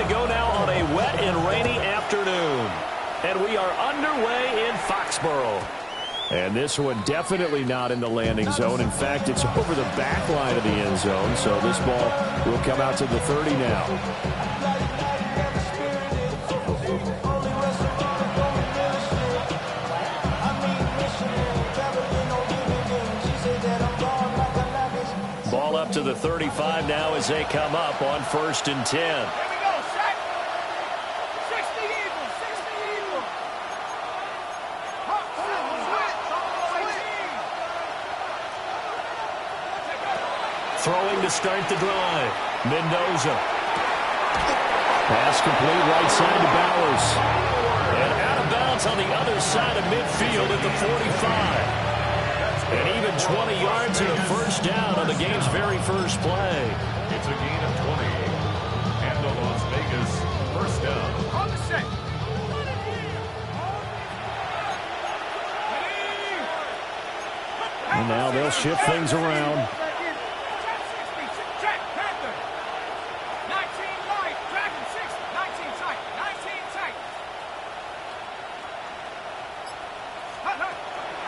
to go now on a wet and rainy afternoon. And we are underway in Foxborough. And this one definitely not in the landing zone. In fact, it's over the back line of the end zone. So this ball will come out to the 30 now. Ball up to the 35 now as they come up on 1st and 10. Throwing to start the drive. Mendoza. Pass complete right side to Bowers. And out of bounds on the other side of midfield at the 45. And even 20 yards and a first down on the game's very first play. It's a gain of 20. And the Las Vegas first down. On the set. And now they'll shift things around.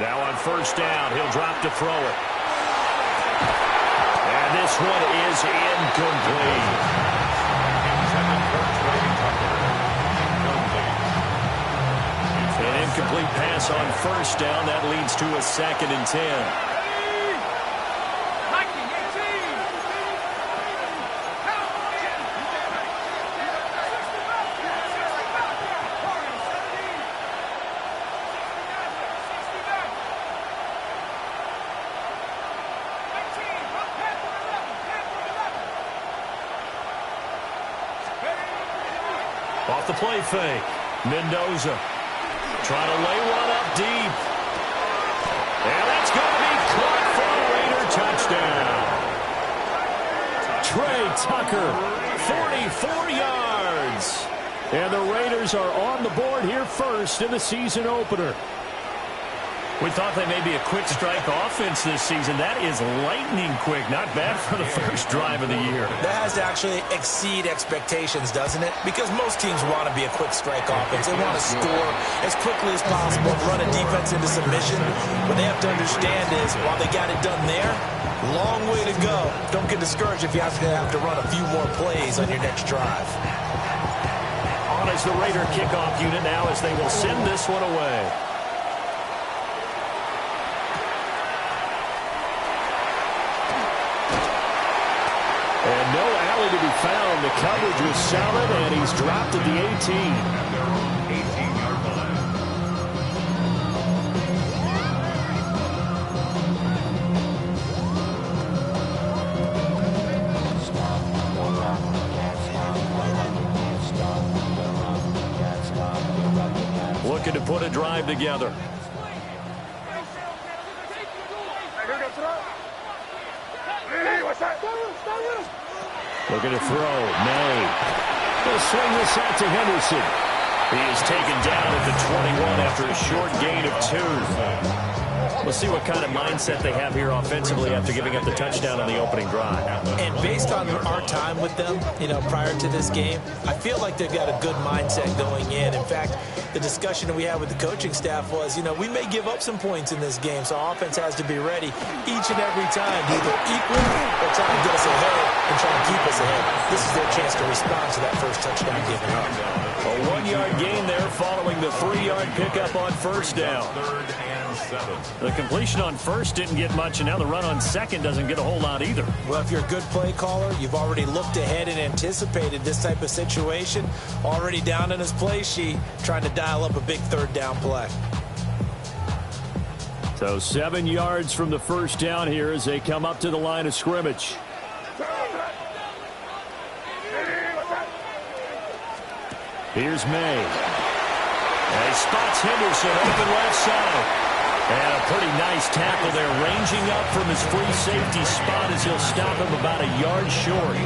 Now on first down, he'll drop to throw it. And this one is incomplete. An incomplete pass on first down. That leads to a 2nd and 10. Off the play fake. Mendoza trying to lay one up deep. And that's going to be caught for a Raider touchdown. Trey Tucker, 44 yards. And the Raiders are on the board here first in the season opener. We thought they may be a quick strike offense this season. That is lightning quick. Not bad for the first drive of the year. That has to actually exceed expectations, doesn't it? Because most teams want to be a quick strike offense. They want to score as quickly as possible, run a defense into submission. What they have to understand is, while they got it done there, long way to go. Don't get discouraged if you have to run a few more plays on your next drive. On as the Raider kickoff unit now as they will send this one away. And no alley to be found. The coverage was solid, and he's dropped at the 18. 18-yard line. Looking to put a drive together. Looking to throw. May. He'll swing this out to Henderson. He is taken down at the 21 after a short gain of 2. We'll see what kind of mindset they have here offensively after giving up the touchdown on the opening drive. And based on our time with them, prior to this game, I feel like they've got a good mindset going in. In fact, the discussion that we had with the coaching staff was, we may give up some points in this game, so our offense has to be ready each and every time to either equal or try to get us ahead and try to keep us ahead. This is their chance to respond to that first touchdown given up. A 1-yard gain there following the 3-yard pickup on first down. 3rd and 7. The completion on first didn't get much, and now the run on second doesn't get a whole lot either. Well, if you're a good play caller, you've already looked ahead and anticipated this type of situation. Already down in his play sheet, trying to dial up a big 3rd down play. So 7 yards from the first down here as they come up to the line of scrimmage. Here's May. And he spots Henderson open left side. And a pretty nice tackle there, ranging up from his free safety spot as he'll stop him about a yard short.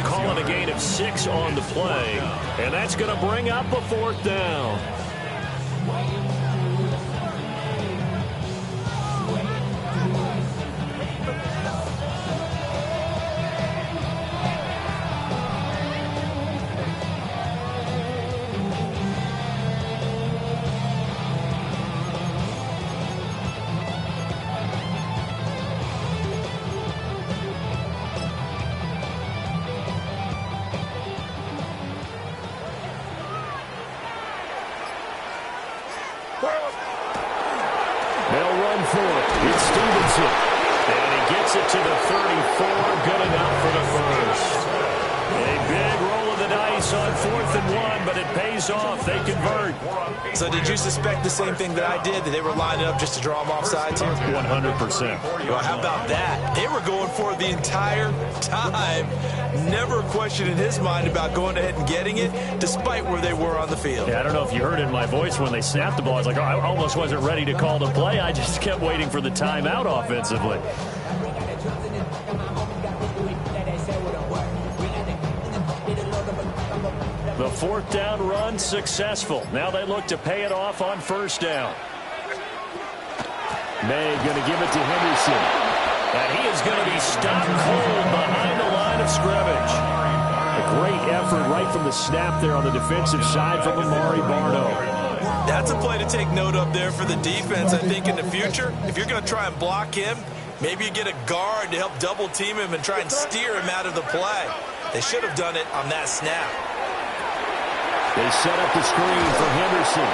Calling a gain of 6 on the play. And that's going to bring up a 4th down. They'll run for it. It's Stevenson. And he gets it to the 34. Good enough for the first. A big roll of the dice on 4th and 1, but it pays off. They convert. So did you suspect the same thing that I did, that they were lining up just to draw them off sides here? 100%. Well, how about that? They were going for it the entire time. Never a question in his mind about going ahead and getting it, despite where they were on the field. Yeah, I don't know if you heard it in my voice when they snapped the ball. I was like, oh, I almost wasn't ready to call the play. I just kept waiting for the timeout offensively. The 4th down run successful. Now they look to pay it off on 1st down. May going to give it to Henderson. And he is going to be stopped cold behind the line of scrimmage. A great effort right from the snap there on the defensive side from Amari Barno. That's a play to take note of there for the defense. I think in the future, if you're going to try and block him, maybe you get a guard to help double team him and try and steer him out of the play. They should have done it on that snap. They set up the screen for Henderson.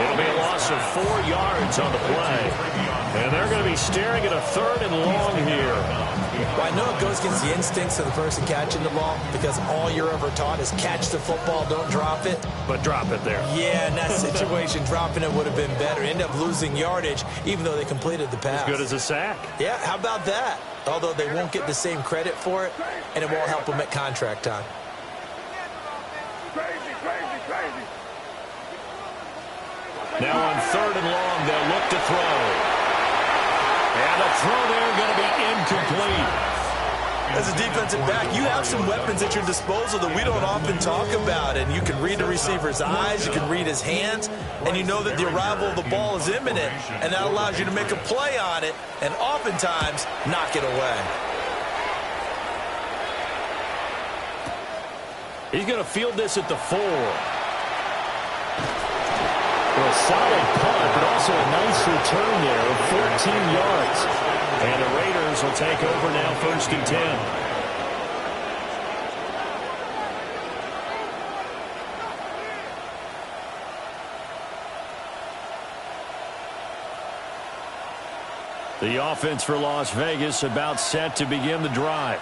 It'll be a loss of 4 yards on the play. And they're going to be staring at a 3rd and long here. Well, I know it goes against the instincts of the person catching the ball, because all you're ever taught is catch the football, don't drop it. But drop it there. Yeah, in that situation, dropping it would have been better. End up losing yardage, even though they completed the pass. As good as a sack. Yeah, how about that? Although they won't get the same credit for it, and it won't help them at contract time. Now on 3rd and long, they'll look to throw. And the throw there going to be incomplete. As a defensive back, you have some weapons at your disposal that we don't often talk about. And you can read the receiver's eyes, you can read his hands, and you know that the arrival of the ball is imminent. And that allows you to make a play on it and oftentimes knock it away. He's going to field this at the 4. A solid punt, but also a nice return there of 14 yards. And the Raiders will take over now, 1st and 10. The offense for Las Vegas about set to begin the drive.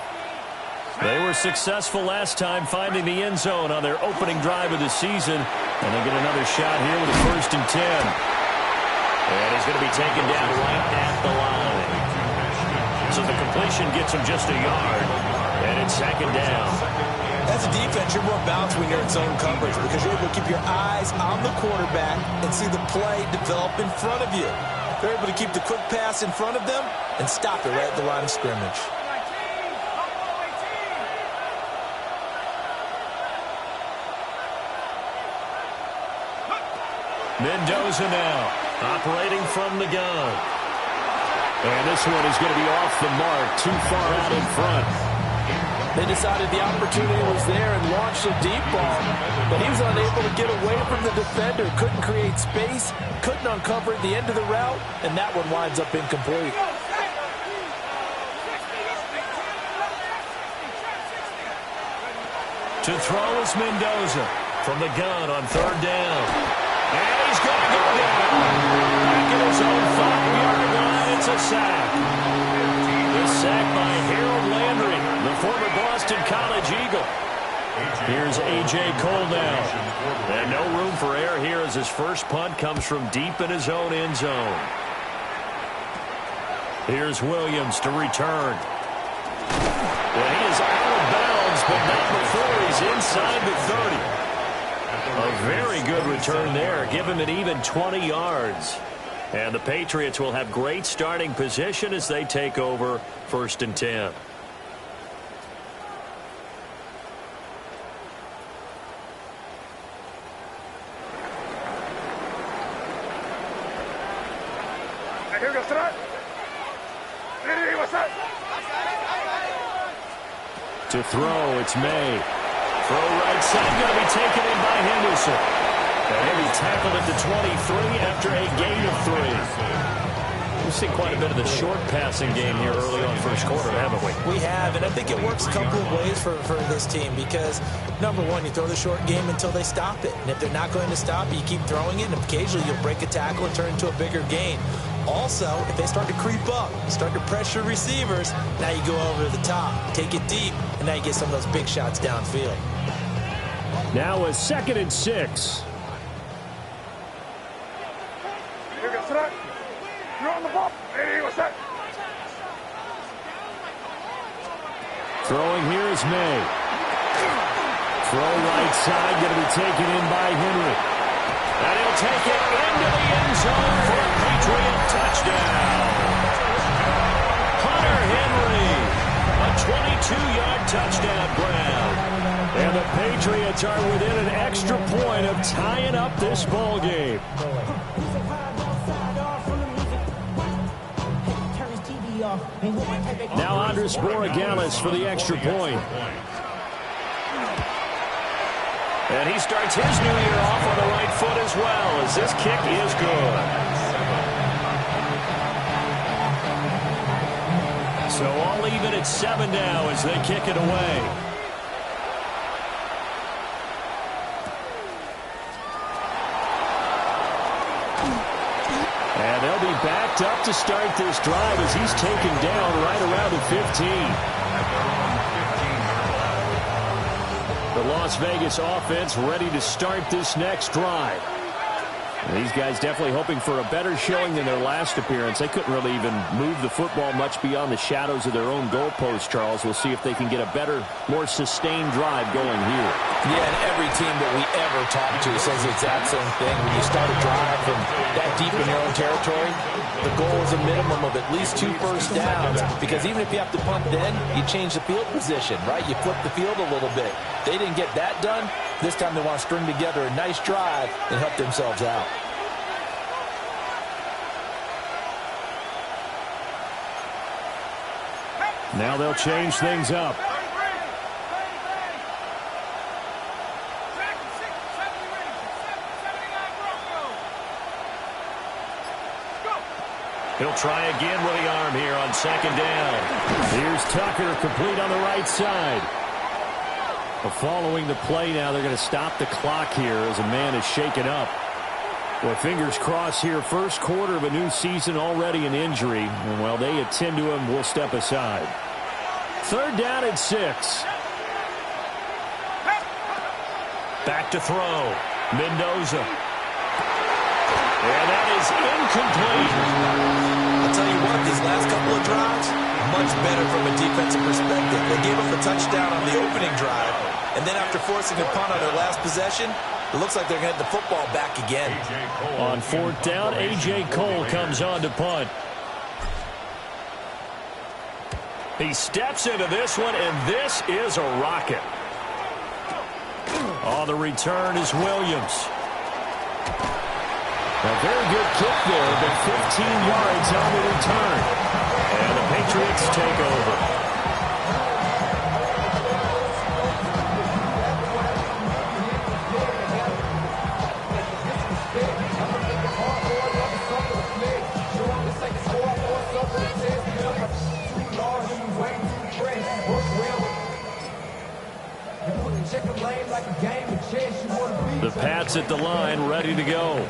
They were successful last time finding the end zone on their opening drive of the season. And they get another shot here with a 1st and 10. And he's going to be taken down right at the line. So the completion gets him just a yard. And it's 2nd down. As a defense, you're more balanced when you're in zone coverage, because you're able to keep your eyes on the quarterback and see the play develop in front of you. They're able to keep the quick pass in front of them and stop it right at the line of scrimmage. Mendoza now, operating from the gun. And this one is going to be off the mark, too far out in front. They decided the opportunity was there and launched a deep ball, but he was unable to get away from the defender, couldn't create space, couldn't uncover at the end of the route, and that one winds up incomplete. To throw is Mendoza from the gun on 3rd down. And he's going to go down. Back at his own 5-yard line, it's a sack. The sack by Harold Landry, the former Boston College Eagle. Here's A.J. Cole now. And no room for error here as his first punt comes from deep in his own end zone. Here's Williams to return. Well, he is out of bounds, but not before he's inside the 30. A very good return there. Give him an even 20 yards. And the Patriots will have great starting position as they take over 1st and 10. To throw, it's May. Throw right side, going to be taken in by Henderson. And he tackled at the 23 after a gain of 3. We've seen quite a bit of the short passing game here early on first quarter, haven't we? We have, and I think it works a couple of ways for this team because, number one, you throw the short game until they stop it. And if they're not going to stop it, you keep throwing it, and occasionally you'll break a tackle and turn into a bigger gain. Also, if they start to creep up, start to pressure receivers, now you go over the top, take it deep, and now you get some of those big shots downfield. Now a 2nd and 6. You're on the ball. Hey, what's that? Throwing here is May. Throw right side, going to be taken in by Henry. And he'll take it into the end zone for a Patriot touchdown. Hunter Henry, a 22-yard touchdown grab. And the Patriots are within an extra point of tying up this ball game. Now Andres Borregales for the extra point. And he starts his new year off on the right foot as well, as this kick is good. So all even at 7 now as they kick it away. And they'll be backed up to start this drive as he's taken down right around the 15. The Las Vegas offense ready to start this next drive. And these guys definitely hoping for a better showing than their last appearance. They couldn't really even move the football much beyond the shadows of their own goalpost, Charles. We'll see if they can get a better, more sustained drive going here. Yeah, and every team that we ever talk to says the exact same thing. When you start a drive from that deep in your own territory, the goal is a minimum of at least 2 first downs. Because even if you have to punt then, you change the field position, right? You flip the field a little bit. They didn't get that done. This time they want to string together a nice drive and help themselves out. Now they'll change things up. He'll try again with the arm here on 2nd down. Here's Tucker, complete on the right side. Well, following the play now, they're going to stop the clock here as a man is shaken up. Well, fingers crossed here, first quarter of a new season, already an injury. And while they attend to him, we'll step aside. 3rd down and 6. Back to throw. Mendoza. And that is incomplete. I'll tell you what, these last couple of drives, much better from a defensive perspective. They gave up a touchdown on the opening drive, and then after forcing a punt on their last possession, it looks like they're going to get the football back again. On 4th down, A.J. Cole comes on to punt. He steps into this one, and this is a rocket. On the return is Williams. A very good kick there, but 15 yards on the return. And the Patriots take over. The Pats at the line, ready to go.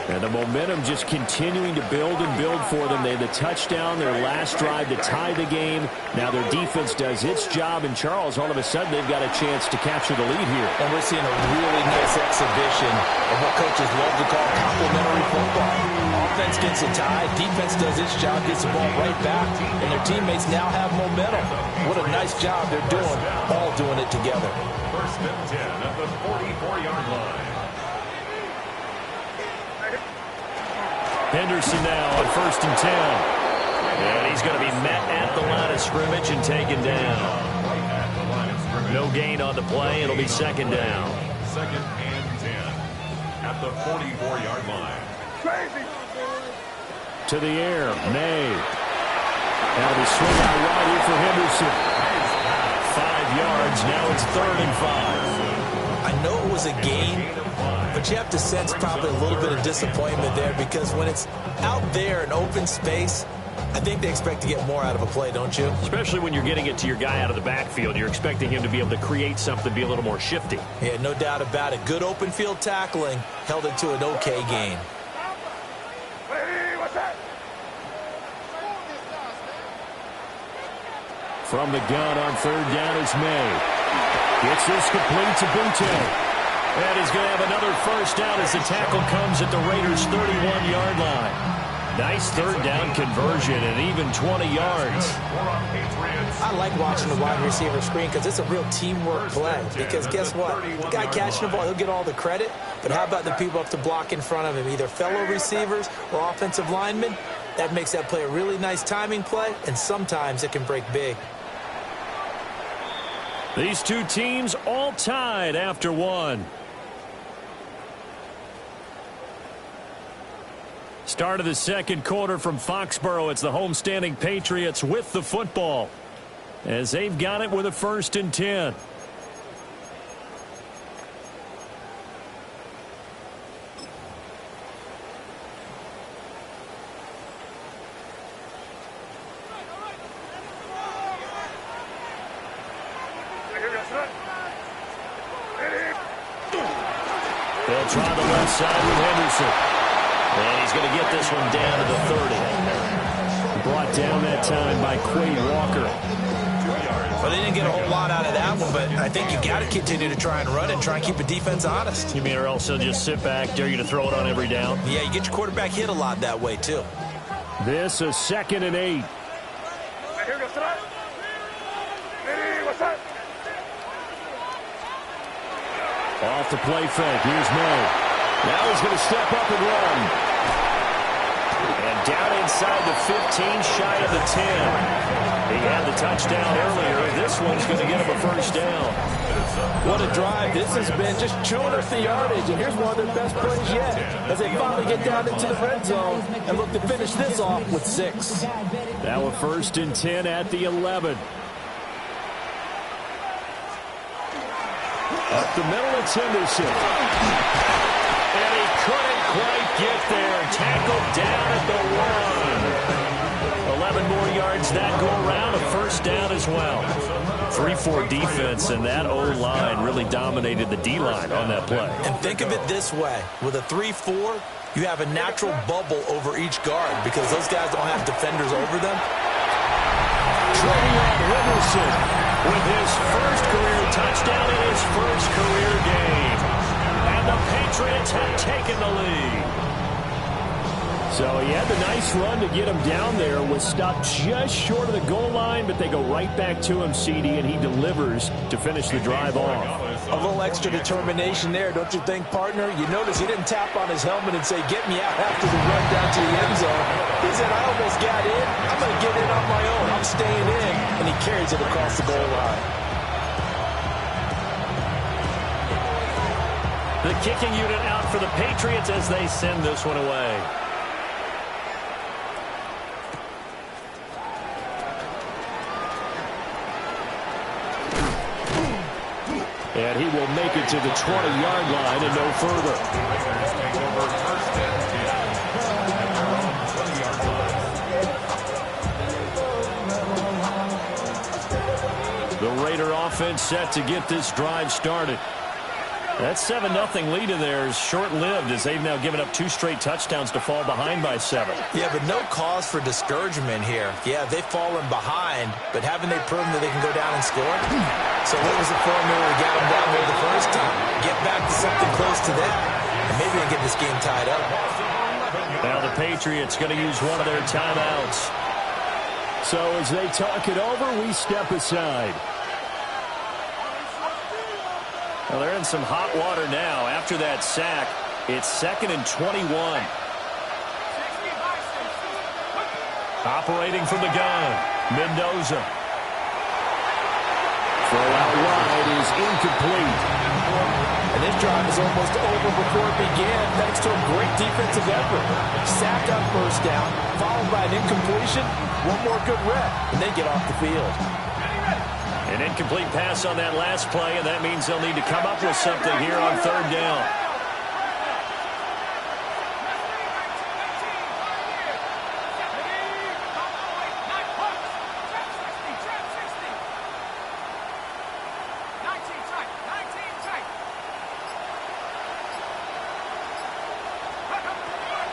And the momentum just continuing to build and build for them. They had the touchdown, their last drive to tie the game. Now their defense does its job, and Charles, all of a sudden, they've got a chance to capture the lead here. And we're seeing a really nice exhibition of what coaches love to call complementary football. Offense gets a tie, defense does its job, gets the ball right back, and their teammates now have momentum. What a nice job they're doing, all doing it together. 1st and 10 at the 44-yard line. Henderson now on 1st and 10. And he's going to be met at the line of scrimmage and taken down. No gain on the play. It'll be 2nd down. 2nd and 10 at the 44-yard line. Crazy. To the air, May. Now the swing out right here for Henderson. 5 yards. Now it's 3rd and 5. I know it was a gain, but you have to sense probably a little bit of disappointment there because when it's out there in open space, I think they expect to get more out of a play, don't you? Especially when you're getting it to your guy out of the backfield. You're expecting him to be able to create something, be a little more shifty. Yeah, no doubt about it. Good open field tackling held it to an okay gain. From the gun on third down is May. Gets this complete to Butte. And he's going to have another first down as the tackle comes at the Raiders' 31-yard line. Nice third down conversion and even 20 yards. I like watching the wide receiver screen because it's a real teamwork play. Because guess what? The guy catching the ball, he'll get all the credit. But how about the people up to block in front of him, either fellow receivers or offensive linemen? That makes that play a really nice timing play, and sometimes it can break big. These two teams all tied after one. Start of the second quarter from Foxborough. It's the homestanding Patriots with the football as they've got it with a 1st and 10. They'll try the left side with Henderson. And he's going to get this one down to the 30. Brought down that time by Quade Walker. Well, they didn't get a whole lot out of that one, but I think you got to continue to try and run and try and keep the defense honest. You mean or else they'll just sit back, dare you to throw it on every down? Yeah, you get your quarterback hit a lot that way, too. This is 2nd and 8. Off the play fake. Here's May. Now he's going to step up and run. And down inside the 15, shy of the 10. He had the touchdown earlier. This one's going to get him a first down. What a drive. This has been just chewing up the yardage. And here's one of their best plays yet as they finally get down into the red zone and look to finish this off with 6. Now a 1st and 10 at the 11. Up the middle, it's Henderson. And he couldn't quite get there. Tackled down at the 1. 11 more yards that go around. A first down as well. 3-4 defense, and that O-line really dominated the D-line on that play. And think of it this way. With a 3-4, you have a natural bubble over each guard because those guys don't have defenders over them. Trading on Henderson with his first career touchdown in his first career game. And the Patriots have taken the lead. So he had the nice run to get him down there. Was stopped just short of the goal line, but they go right back to him, CD, and he delivers to finish the drive off. A little extra determination there, don't you think, partner? You notice he didn't tap on his helmet and say, get me out after the run down to the end zone. He said, I almost got in. I'm going to get in on my own. I'm staying in. And he carries it across the goal line. The kicking unit out for the Patriots as they send this one away. And he will make it to the 20-yard line and no further. The Raider offense set to get this drive started. That 7-0 lead of theirs short-lived as they've now given up 2 straight touchdowns to fall behind by 7. Yeah, but no cause for discouragement here. Yeah, they've fallen behind, but haven't they proven that they can go down and score? So what was the formula to get them down there the first time? Get back to something close to that, and maybe they get this game tied up. Now the Patriots going to use one of their timeouts. So as they talk it over, we step aside. Well, they're in some hot water now. After that sack, it's 2nd and 21. Operating from the gun, Mendoza. Throw out wide is incomplete. And this drive is almost over before it began, thanks to a great defensive effort. Sack on first down, followed by an incompletion. One more good rep, and they get off the field. An incomplete pass on that last play, and that means they'll need to come up with something here on third down.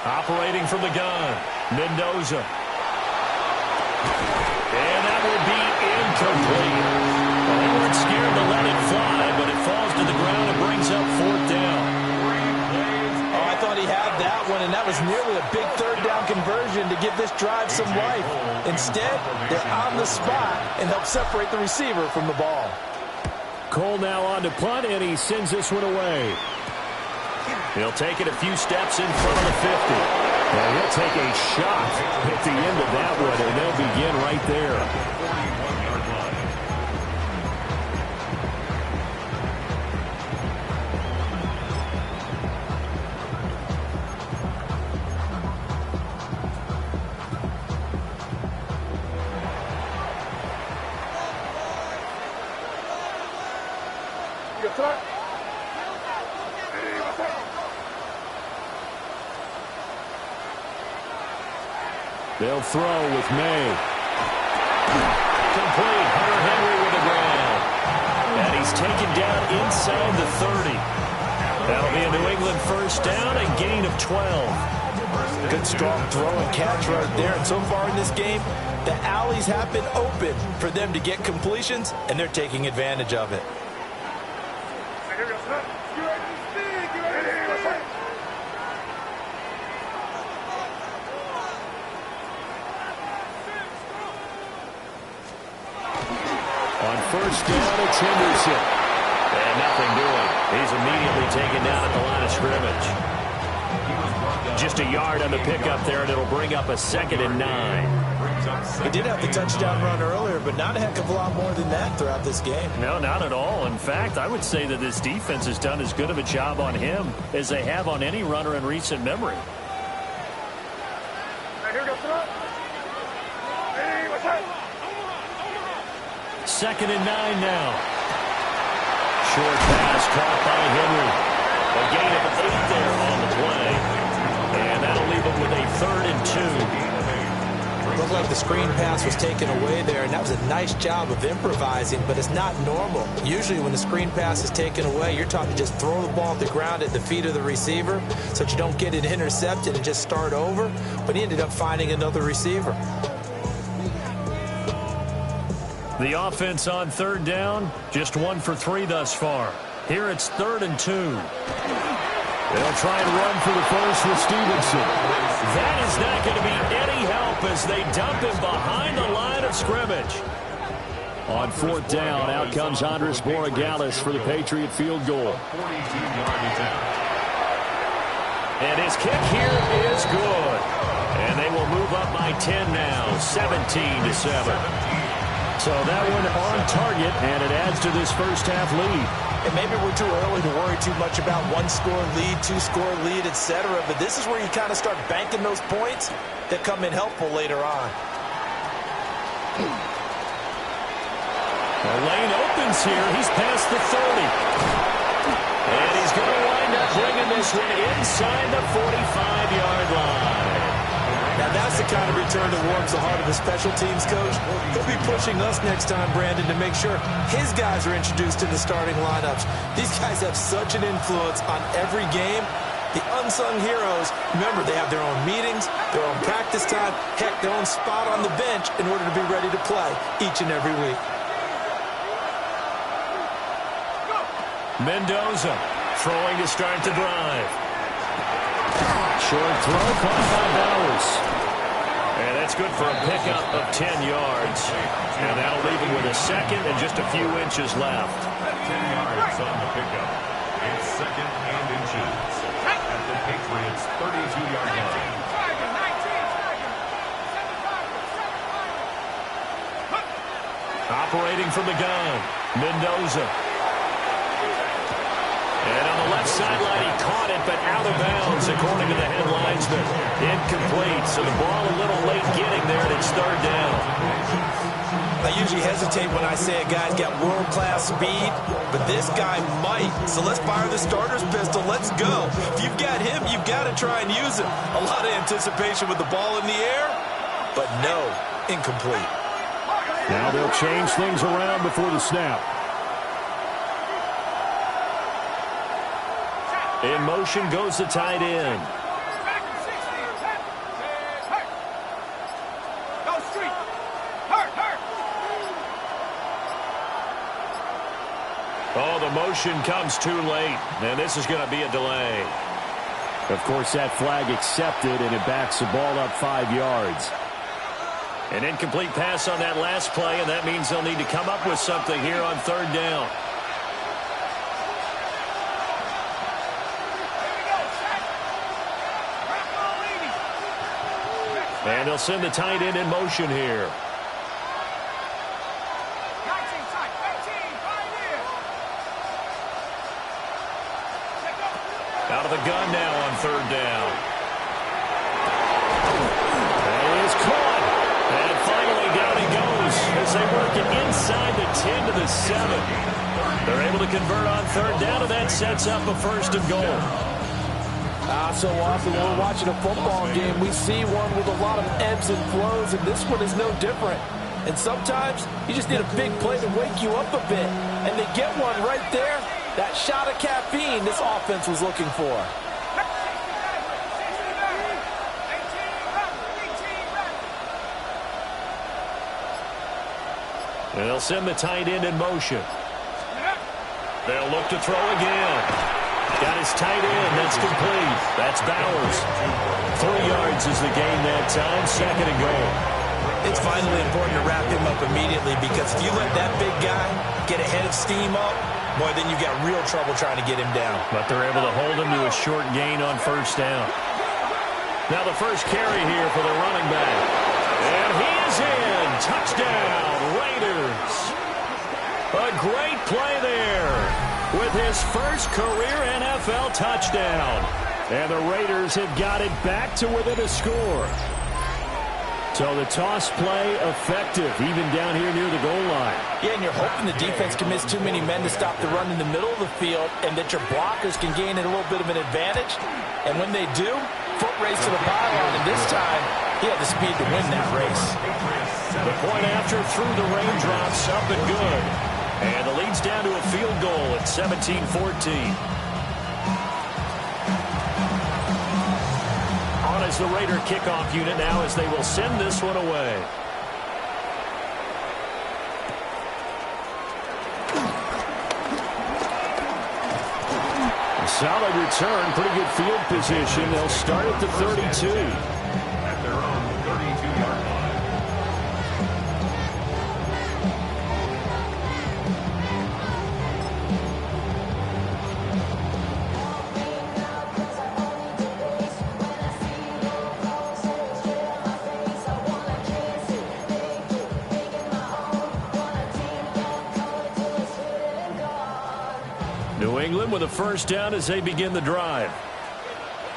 Operating from the gun, Mendoza. And that would be incomplete. Well, they weren't scared to let it fly, but it falls to the ground and brings up fourth down. Oh, I thought he had that one, and that was nearly a big third down conversion to give this drive some life. Instead, they're on the spot and help separate the receiver from the ball. Cole now on to punt, and he sends this one away. He'll take it a few steps in front of the 50. And he'll take a shot at the end of that one, and they'll begin right there. They'll throw with May. Complete. Hunter Henry with the ground. And he's taken down inside the 30. That'll be a New England first down, a gain of 12. Good strong throw and catch right there. And so far in this game, the alleys have been open for them to get completions, and they're taking advantage of it. First down, it's Henderson. And nothing doing. He's immediately taken down at the line of scrimmage. Just a yard on the pickup there, and it'll bring up a 2nd and 9. He did have the touchdown run earlier, but not a heck of a lot more than that throughout this game. No, not at all. In fact, I would say that this defense has done as good of a job on him as they have on any runner in recent memory. Second and 9 now. Short pass caught by Henry. A gain of 8 there on the play. And that'll leave him with a 3rd and 2. Looked like the screen pass was taken away there, and that was a nice job of improvising, but it's not normal. Usually when the screen pass is taken away, you're taught to just throw the ball at the ground at the feet of the receiver so that you don't get it intercepted and just start over. But he ended up finding another receiver. The offense on third down, just 1 for 3 thus far. Here it's 3rd and 2. They'll try and run for the first with Stevenson. That is not going to be any help as they dump him behind the line of scrimmage. On 4th down, out comes Andres Borregales for the Patriot field goal. And his kick here is good. And they will move up by 10 now, 17-7. So that one on target, and it adds to this first half lead. And maybe we're too early to worry too much about 1-score lead, 2-score lead, etc. But this is where you kind of start banking those points that come in helpful later on. The lane opens here. He's past the 30. And he's going to wind up bringing this one inside the 45-yard line. Now, that's the kind of return that warms the heart of a special teams coach. He'll be pushing us next time, Brandon, to make sure his guys are introduced to the starting lineups. These guys have such an influence on every game. The unsung heroes, remember, they have their own meetings, their own practice time, heck, their own spot on the bench in order to be ready to play each and every week. Mendoza throwing to start the drive. Short throw caught by Bowers. And that's good for a pickup of 10 yards. And that'll leave him with a 2nd and just a few inches left. 10 yards on the pickup. It's 2nd and inches at the Patriots' 32-yard line. Operating from the gun, Mendoza. And on the left sideline, he caught it, but out of bounds, according to the head linesman. Incomplete, so the ball a little late getting there, and it's 3rd down. I usually hesitate when I say a guy's got world-class speed, but this guy might. So let's fire the starter's pistol. Let's go. If you've got him, you've got to try and use him. A lot of anticipation with the ball in the air, but no, incomplete. Now they'll change things around before the snap. In motion goes the tight end. Oh, the motion comes too late, and this is going to be a delay. Of course, that flag accepted, and it backs the ball up 5 yards. An incomplete pass on that last play, and that means they'll need to come up with something here on third down. And they'll send the tight end in motion here. Out of the gun now on third down. That is caught. And finally down he goes as they work it inside the 10 to the 7. They're able to convert on third down, and that sets up a 1st and goal. So often when we're watching a football game, we see one with a lot of ebbs and flows, and this one is no different. And sometimes you just need a big play to wake you up a bit. And they get one right there. That shot of caffeine this offense was looking for. And they'll send the tight end in motion. They'll look to throw again. Got his tight end. That's complete. That's Bowers. 3 yards is the gain that time. 2nd and goal. It's finally important to wrap him up immediately, because if you let that big guy get a head of steam up, boy, then you've got real trouble trying to get him down. But they're able to hold him to a short gain on 1st down. Now the first carry here for the running back. And he is in. Touchdown, Raiders. A great play there with his first career NFL touchdown. And the Raiders have got it back to within a score. So the toss play effective, even down here near the goal line. Yeah, and you're hoping the defense can miss too many men to stop the run in the middle of the field, and that your blockers can gain a little bit of an advantage. And when they do, foot race to the pylon, and this time, he had the speed to win that race. The point after through the raindrops, up and good. And the lead's down to a field goal at 17-14. As the Raider kickoff unit now, as they will send this one away. A solid return, pretty good field position. They'll start at the 32. At their own 32-yard line. New England with a 1st down as they begin the drive.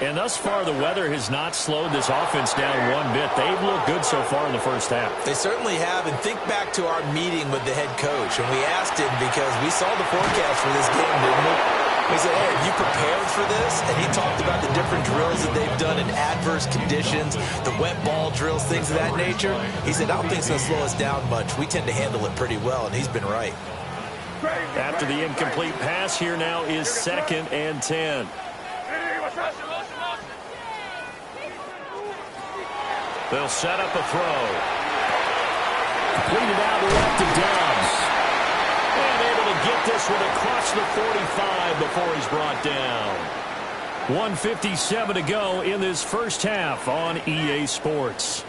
And thus far, the weather has not slowed this offense down one bit. They've looked good so far in the 1st half. They certainly have. And think back to our meeting with the head coach. And we asked him, because we saw the forecast for this game, didn't we? We said, hey, have you prepared for this? And he talked about the different drills that they've done in adverse conditions, the wet ball drills, things of that nature. He said, I don't think it's going to slow us down much. We tend to handle it pretty well, and he's been right. After the incomplete pass, here now is 2nd and 10. They'll set up a throw. Completed out left to Dobbs. And able to get this one across the 45 before he's brought down. 1:57 to go in this 1st half on EA Sports.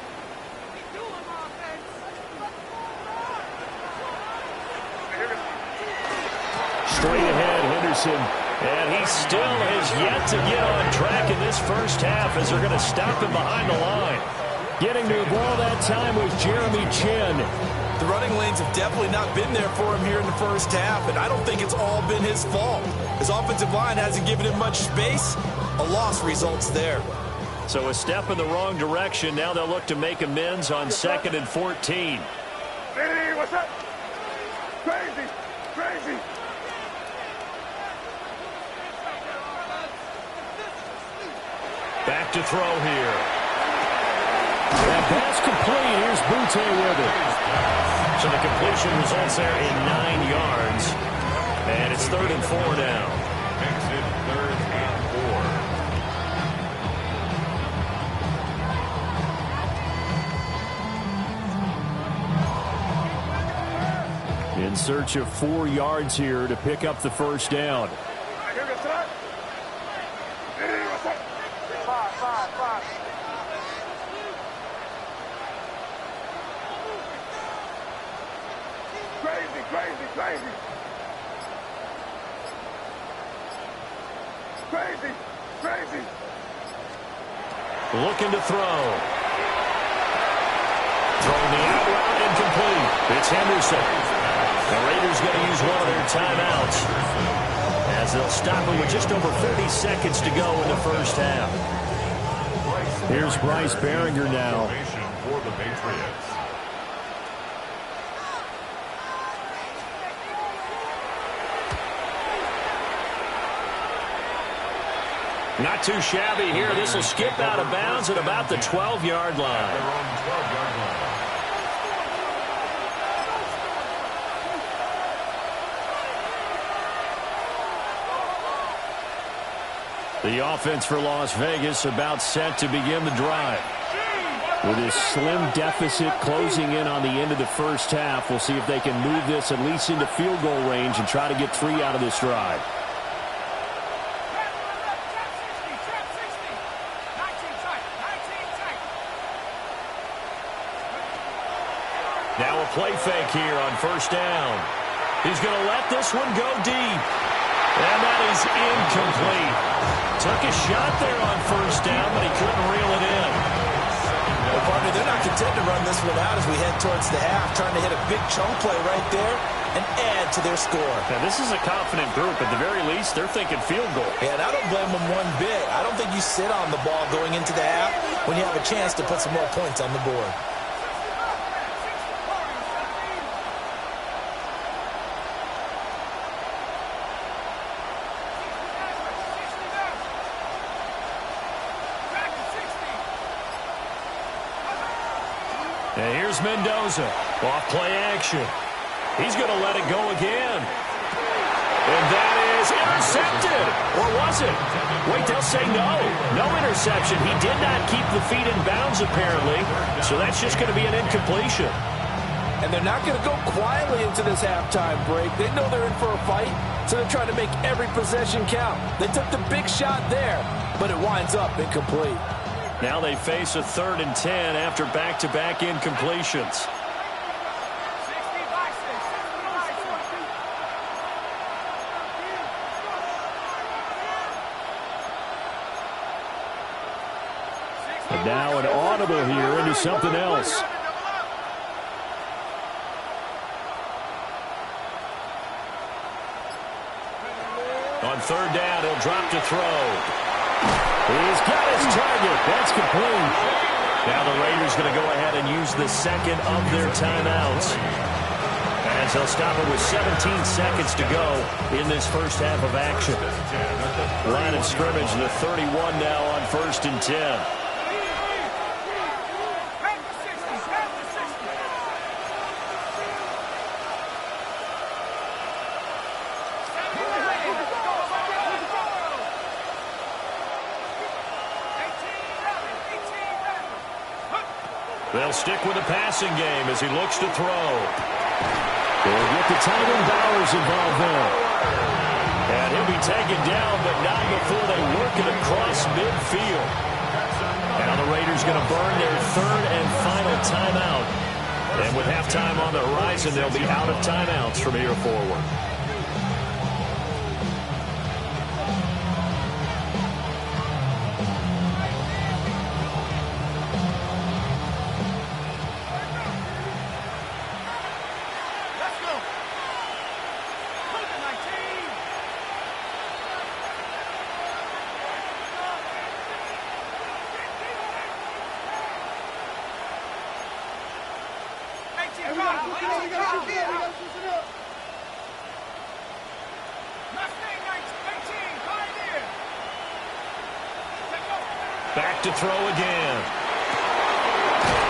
Straight ahead, Henderson. And he still has yet to get on track in this 1st half, as they're going to stop him behind the line. Getting to the ball that time was Jeremy Chin. The running lanes have definitely not been there for him here in the 1st half, and I don't think it's all been his fault. His offensive line hasn't given him much space. A loss results there. So a step in the wrong direction. Now they'll look to make amends on 2nd and 14. what's that? Crazy, crazy. Back to throw here. That pass complete. Here's Butte with it. So the completion results there in 9 yards. And it's 3rd and 4 now. Makes it 3rd and 4. In search of 4 yards here to pick up the first down. Here goes that. Hey, what's that? 5. Crazy, crazy, crazy. Crazy, crazy. Looking to throw. Throwing the out route incomplete. It's Henderson. The Raiders going to use one of their timeouts as they'll stop him with just over 30 seconds to go in the first half. Here's Bryce Behringer now. For the Patriots. Not too shabby here. This will skip out of bounds at about the 12-yard line. Their own 12-yard line. The offense for Las Vegas about set to begin the drive. With his slim deficit closing in on the end of the first half, we'll see if they can move this at least into field goal range and try to get 3 out of this drive. Now a play fake here on first down. He's going to let this one go deep. And that is incomplete. Took a shot there on first down, but he couldn't reel it in. Well, partner, they're not content to run this one out as we head towards the half, trying to hit a big chunk play right there and add to their score. Now, this is a confident group. At the very least, they're thinking field goal. And I don't blame them one bit. I don't think you sit on the ball going into the half when you have a chance to put some more points on the board. And here's Mendoza. Off play action. He's going to let it go again. And that is intercepted. Or was it? Wait, they'll say no. No interception. He did not keep the feet in bounds, apparently. So that's just going to be an incompletion. And they're not going to go quietly into this halftime break. They know they're in for a fight, so they're trying to make every possession count. They took the big shot there, but it winds up incomplete. Now they face a 3rd and 10 after back-to-back incompletions. And now an audible here into something else. On 3rd down, he'll drop to throw. He's got his target. That's complete. Now the Raiders going to go ahead and use the second of their timeouts, as they'll stop it with 17 seconds to go in this first half of action. Line of scrimmage, the 31 now on 1st and 10. They'll stick with the passing game as he looks to throw. They'll get the tight end Bowers involved there. And he'll be taken down, but not before they work it across midfield. Now the Raiders going to burn their 3rd and final timeout. And with halftime on the horizon, they'll be out of timeouts from here forward. Back to throw again.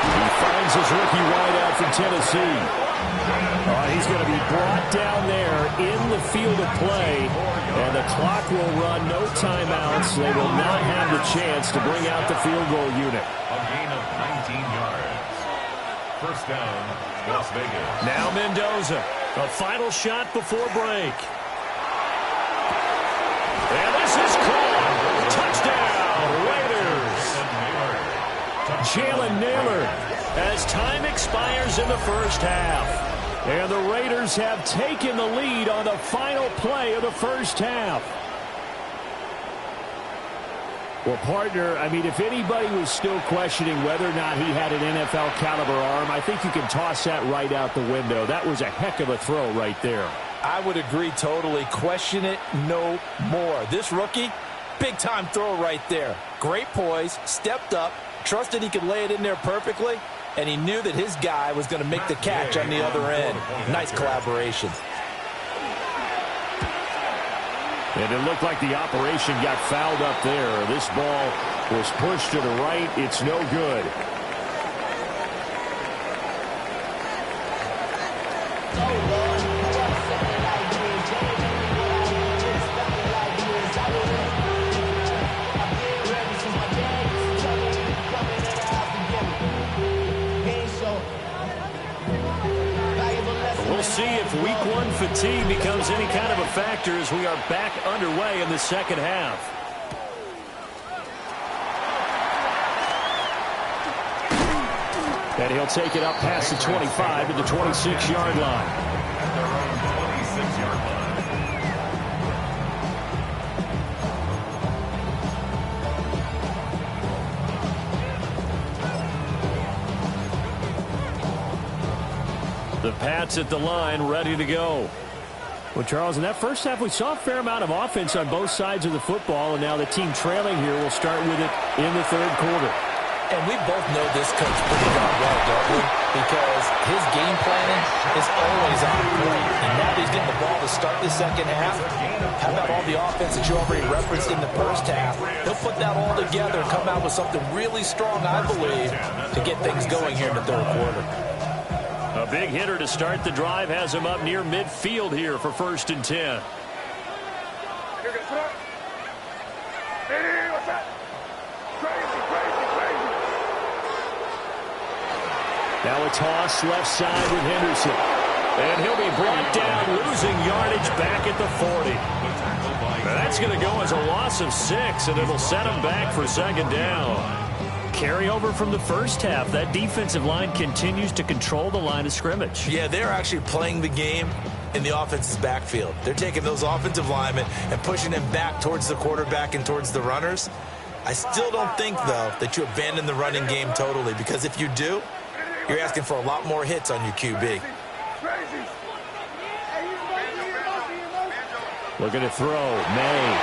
He finds his rookie wideout from Tennessee. He's going to be brought down there in the field of play, and the clock will run, no timeouts. They will not have the chance to bring out the field goal unit. A gain of 19 yards. First down, Las Vegas. Now Mendoza, a final shot before break. And this is caught. Touchdown, Raiders. Jalen Naylor, as time expires in the first half. And the Raiders have taken the lead on the final play of the first half. Well, partner, I mean, if anybody was still questioning whether or not he had an NFL caliber arm, I think you can toss that right out the window. That was a heck of a throw right there. I would agree totally. Question it no more. This rookie, big-time throw right there. Great poise, stepped up, trusted he could lay it in there perfectly, and he knew that his guy was going to make the catch on the other end. Nice collaboration. And it looked like the operation got fouled up there. This ball was pushed to the right. It's no good. We'll see if week one fatigue becomes any kind of a factor as we are back underway in the second half. And he'll take it up past the 25 to the 26-yard line. At their own 26-yard line. The Pats at the line, ready to go. Well, Charles, in that first half, we saw a fair amount of offense on both sides of the football, and now the team trailing here will start with it in the third quarter. And we both know this coach pretty darn well, don't we? Because his game planning is always on point. And now that he's getting the ball to start the second half, how about all the offense that you already referenced in the first half? He'll put that all together and come out with something really strong, I believe, to get things going here in the third quarter. A big hitter to start the drive has him up near midfield here for 1st and 10. Now a toss left side with Henderson. And he'll be brought down, losing yardage back at the 40. Now that's going to go as a loss of 6, and it'll set him back for second down. Carryover from the first half. That defensive line continues to control the line of scrimmage. Yeah, they're actually playing the game in the offense's backfield. They're taking those offensive linemen and pushing them back towards the quarterback and towards the runners. I still don't think, though, that you abandon the running game totally, because if you do, you're asking for a lot more hits on your QB. Looking to throw. May.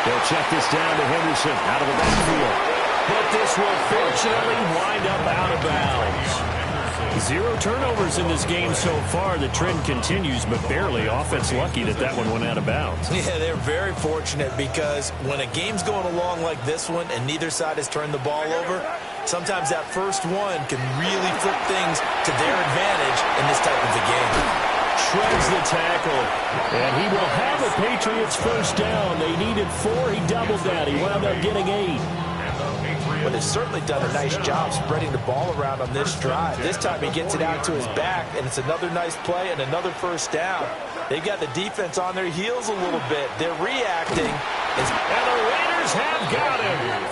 They'll check this down to Henderson out of the backfield. But this will fortunately wind up out of bounds. 0 turnovers in this game so far. The trend continues, but barely. Offense lucky that that one went out of bounds. Yeah, they're very fortunate, because when a game's going along like this one and neither side has turned the ball over, sometimes that first one can really flip things to their advantage in this type of a game. Shreds the tackle, and he will have the Patriots first down. They needed 4. He doubled that. He wound up getting 8. But they've certainly done a nice job spreading the ball around on this drive. This time he gets it out to his back, and it's another nice play and another first down. They've got the defense on their heels a little bit. They're reacting. And the Raiders have got him.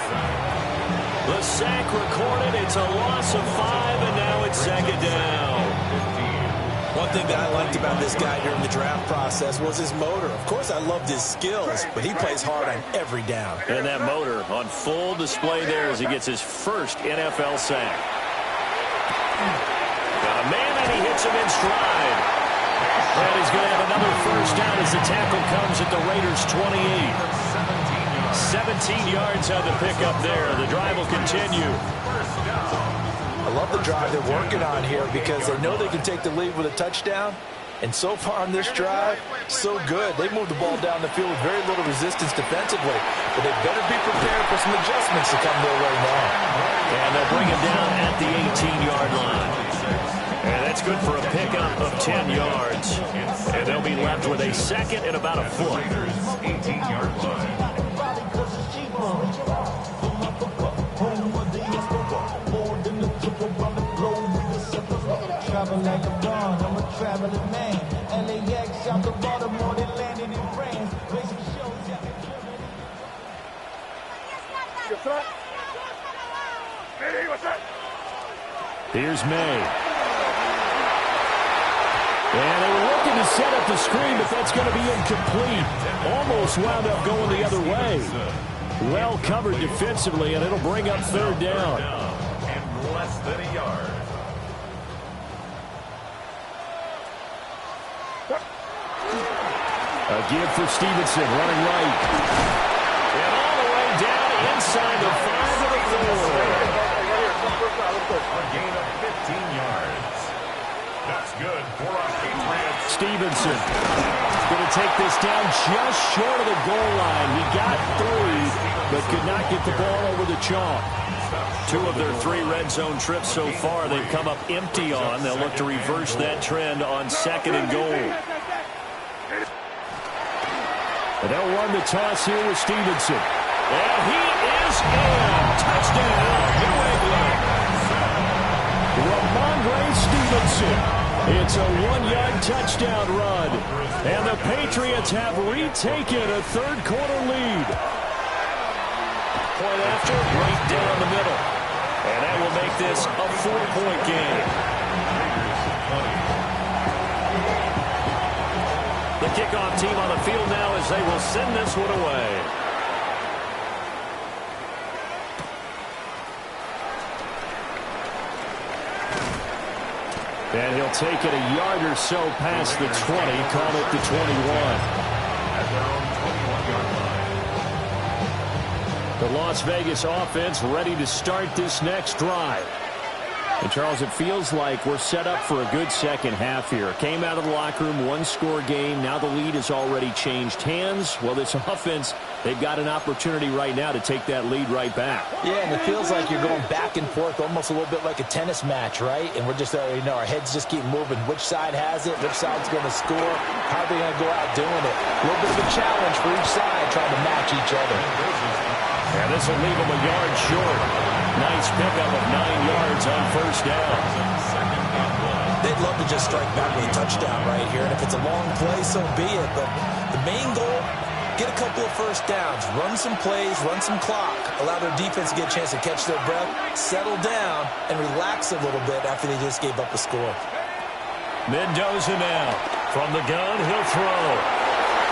The sack recorded. It's a loss of 5, and now it's second down. One thing that I liked about this guy during the draft process was his motor. Of course, I loved his skills, but he plays hard on every down. And that motor on full display there as he gets his first NFL sack. Got a man, and he hits him in stride. And he's going to have another first down as the tackle comes at the Raiders' 28. 17 yards on the pickup there. The drive will continue. I love the drive they're working on here because they know they can take the lead with a touchdown. And so far on this drive, so good. They moved the ball down the field with very little resistance defensively. But they better be prepared for some adjustments to come their way now. And they'll bring him down at the 18-yard line. And that's good for a pickup of 10 yards. And they'll be left with a second and about a foot. 18-yard line. Travel like a bond, I'm a traveling man. LAX out the Baltimore, they landed in France. Play some shows out Here's May. And they were looking to set up the screen, but that's going to be incomplete. Almost wound up going the other way. Well covered defensively, and it'll bring up third down. And less than a yard. A give for Stevenson, running right. And all the way down inside the 5 of the 4. A gain of 15 yards. That's good for our Patriots. Stevenson going to take this down just short of the goal line. He got 3, but could not get the ball over the chalk. 2 of their 3 red zone trips so far they've come up empty on. They'll look to reverse that trend on 2nd and goal. And they'll run the toss here with Stevenson. And he is in. Touchdown, New England. Ramondre Stevenson. It's a 1-yard touchdown run. And the Patriots have retaken a third-quarter lead. Point after, right down the middle. And that will make this a 4-point game. The kickoff team on the field now as they will send this one away. And he'll take it a yard or so past the 20, call it the 21. At their own 21-yard line. The Las Vegas offense ready to start this next drive. And, Charles, it feels like we're set up for a good second half here. Came out of the locker room, 1-score game. Now the lead has already changed hands. Well, this offense, they've got an opportunity right now to take that lead right back. Yeah, and it feels like you're going back and forth almost a little bit like a tennis match, right? And we're just, our heads just keep moving. Which side has it? Which side's going to score? How are they going to go out doing it? A little bit of a challenge for each side trying to match each other. And this will leave them a yard short. Nice pickup of 9 yards on first down. They'd love to just strike back with a touchdown right here. And if it's a long play, so be it. But the main goal, get a couple of first downs. Run some plays, run some clock. Allow their defense to get a chance to catch their breath, settle down, and relax a little bit after they just gave up a score. Mendoza now. From the gun, he'll throw.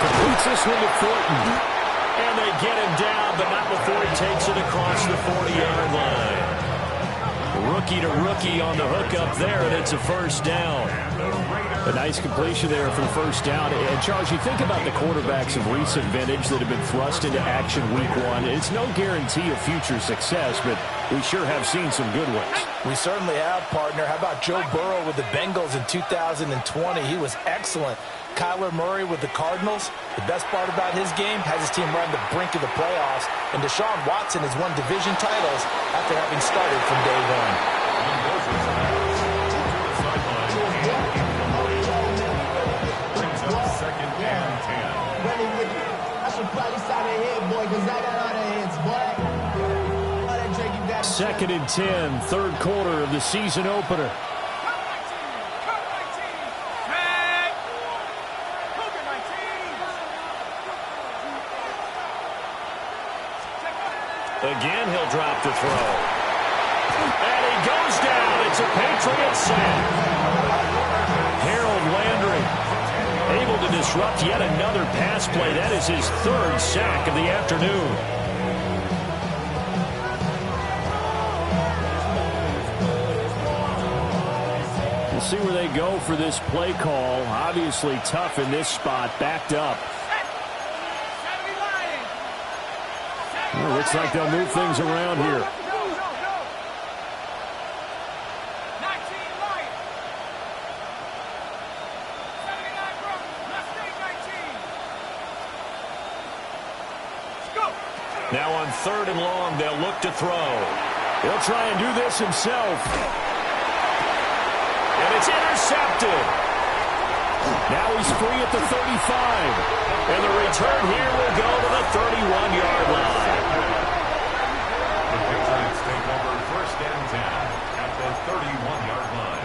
Completes this one to Thornton. And they get him down, but not before he takes it across the 40-yard line. Rookie to rookie on the hook up there, and it's a first down. A nice completion there for the first down. And, Charles, you think about the quarterbacks of recent vintage that have been thrust into action week 1. It's no guarantee of future success, but we sure have seen some good ones. We certainly have, partner. How about Joe Burrow with the Bengals in 2020? He was excellent. Kyler Murray with the Cardinals. The best part about his game has his team right on the brink of the playoffs. And Deshaun Watson has won division titles after having started from day 1. Second and 10, third quarter of the season opener. Again, he'll drop the throw. And he goes down. It's a Patriot sack. Harold Landry able to disrupt yet another pass play. That is his 3rd sack of the afternoon. We'll see where they go for this play call. Obviously tough in this spot, backed up. Well, looks like they'll move things around here. Now on 3rd and long, they'll look to throw. He'll try and do this himself. And it's intercepted. Now he's free at the 35. And the return here will go to the 31-yard line. The Patriots take over 1st and 10 at the 31-yard line.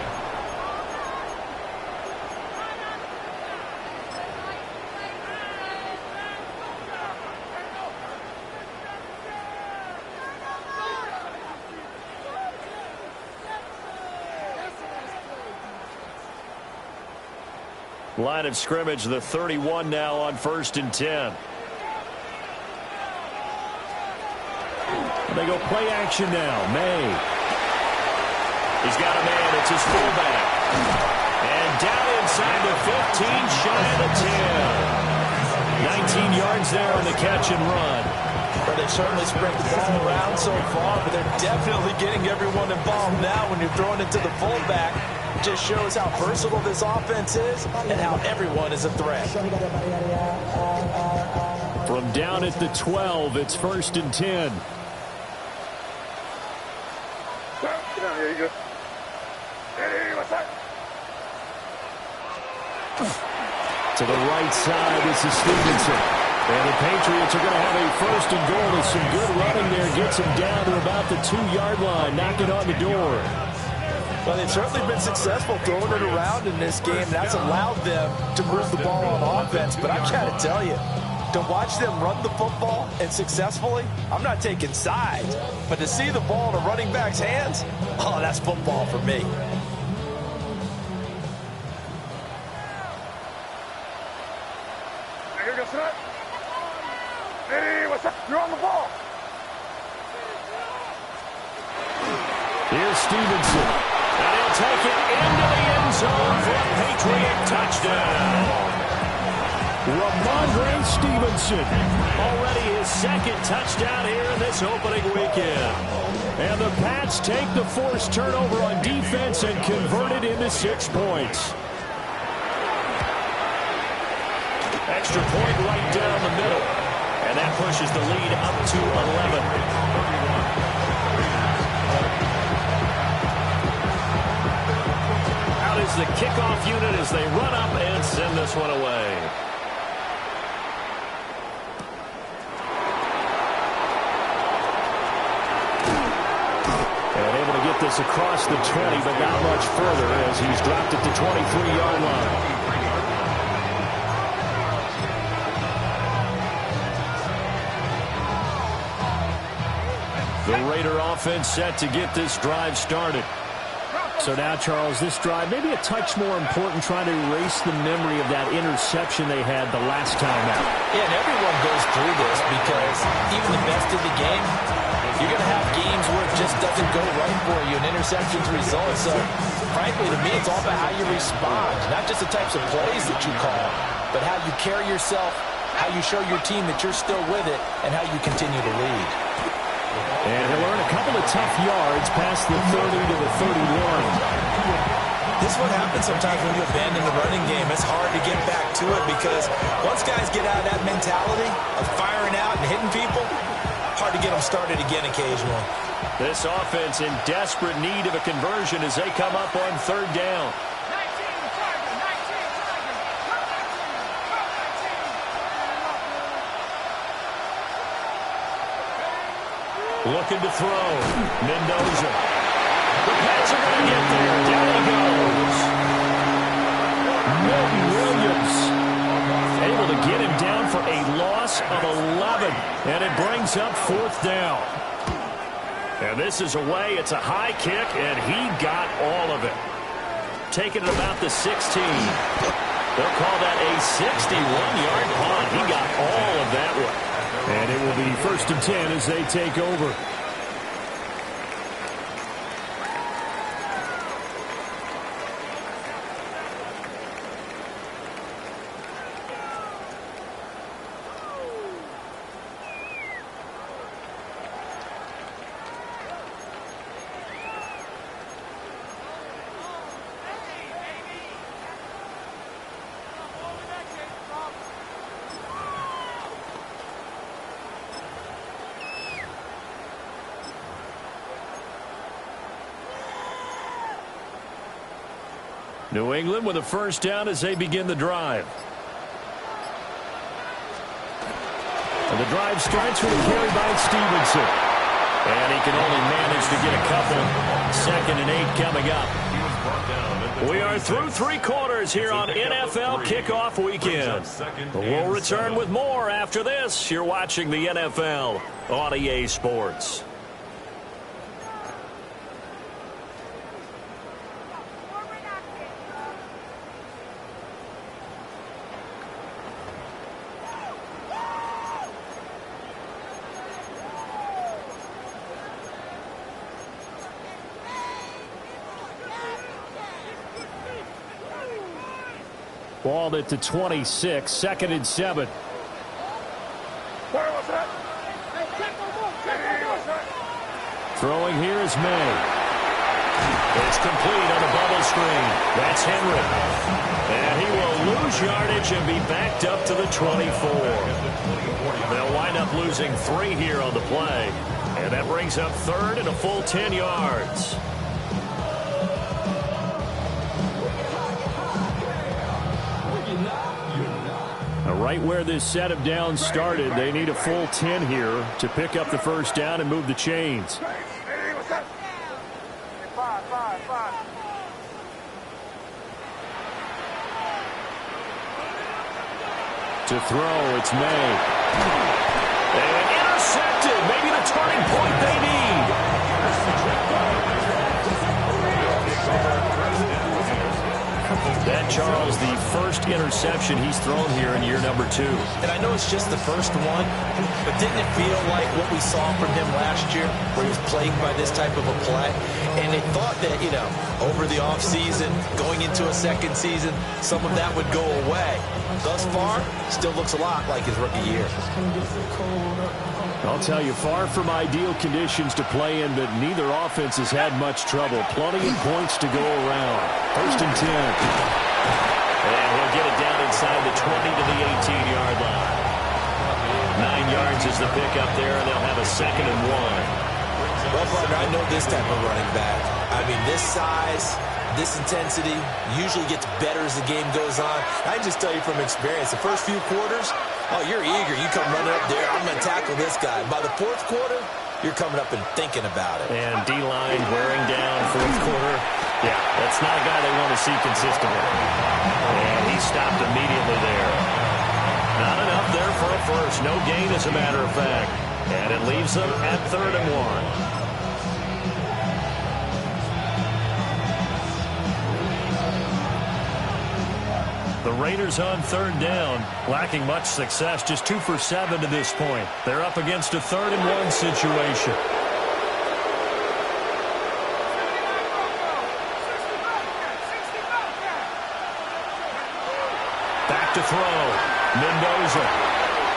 Line of scrimmage, the 31 now on 1st and 10. They go play action now. May. He's got a man. It's his fullback. And down inside the 15, shy of the 10. 19 yards there on the catch and run. Well, they certainly spread the ball around so far, but they're definitely getting everyone involved now when you're throwing it to the fullback. It just shows how versatile this offense is and how everyone is a threat. From down at the 12, it's 1st and 10. Here you go. Hey, what's that? To the right side, this is Stevenson. And the Patriots are going to have a 1st and goal with some good running there. Gets him down to about the 2-yard line. Knock it on the door. Well, they've certainly been successful throwing it around in this game. That's allowed them to move the ball on offense. But I've got to tell you, to watch them run the football and successfully, I'm not taking sides. But to see the ball in a running back's hands, oh, that's football for me. Here goes that. Hey, what's up? You're on the ball. Here's Stevenson. And he'll take it into the end zone for a Patriot touchdown. Ramondre Stevenson, already his 2nd touchdown here in this opening weekend. And the Pats take the forced turnover on defense and convert it into 6 points. Extra point right down the middle. And that pushes the lead up to 11. Out is the kickoff unit as they run up and send this one away. And able to get this across the 20, but not much further as he's dropped at the 23-yard line. The Raider offense set to get this drive started. So now, Charles, this drive maybe a touch more important, trying to erase the memory of that interception they had the last time out. Yeah, and everyone goes through this because even the best in the game, you're going to have games where it just doesn't go right for you, and interceptions result. So, frankly, to me, it's all about how you respond, not just the types of plays that you call, but how you carry yourself, how you show your team that you're still with it, and how you continue to lead. And he'll earn a couple of tough yards past the 30 to the 31. This is what happens sometimes when you abandon the running game. It's hard to get back to it because once guys get out of that mentality of firing out and hitting people, hard to get them started again occasionally. This offense in desperate need of a conversion as they come up on 3rd down. Looking to throw. Mendoza. The Pats are going to get there. Down he goes. Milton Williams able to get him down for a loss of 11. And it brings up 4th down. And this is away. It's a high kick, and he got all of it. Taking it about the 16. They'll call that a 61-yard punt. He got all of that one. And it will be 1st and 10 as they take over. New England with a first down as they begin the drive. And the drive starts with a carry by Stevenson. And he can only manage to get a couple. 2nd and 8 coming up. We are through 3 quarters here on NFL Kickoff Weekend. We'll return with more after this. You're watching the NFL on EA Sports. Ball at the 26, 2nd and 7. Throwing here is May. It's complete on the bubble screen. That's Henry. And he will lose yardage and be backed up to the 24. They'll wind up losing 3 here on the play. And that brings up 3rd and a full 10 yards. Right where this set of downs started, they need a full 10 here to pick up the first down and move the chains. To throw, it's May. And intercepted. Maybe the turning point they need. That, Charles, the first interception he's thrown here in year number 2. And I know it's just the first one, but didn't it feel like what we saw from him last year, where he was plagued by this type of a play? And they thought that, you know, over the offseason, going into a second season, some of that would go away. Thus far, still looks a lot like his rookie year. I'll tell you, far from ideal conditions to play in, but neither offense has had much trouble. Plenty of points to go around. 1st and 10. And he'll get it down inside the 20 to the 18-yard line. 9 yards is the pickup there, and they'll have a 2nd and 1. Well, partner, I know this type of running back. I mean, this size, this intensity usually gets better as the game goes on. I can just tell you from experience, the first few quarters, oh, you're eager. You come running up there, I'm going to tackle this guy. By the 4th quarter, you're coming up and thinking about it. And D-line wearing down 4th quarter. Yeah, that's not a guy they want to see consistently. And he stopped immediately there. Not enough there for a first. No gain, as a matter of fact. And it leaves them at 3rd and 1. The Raiders on 3rd down, lacking much success, just 2 for 7 to this point. They're up against a 3rd and 1 situation. Back to throw. Mendoza.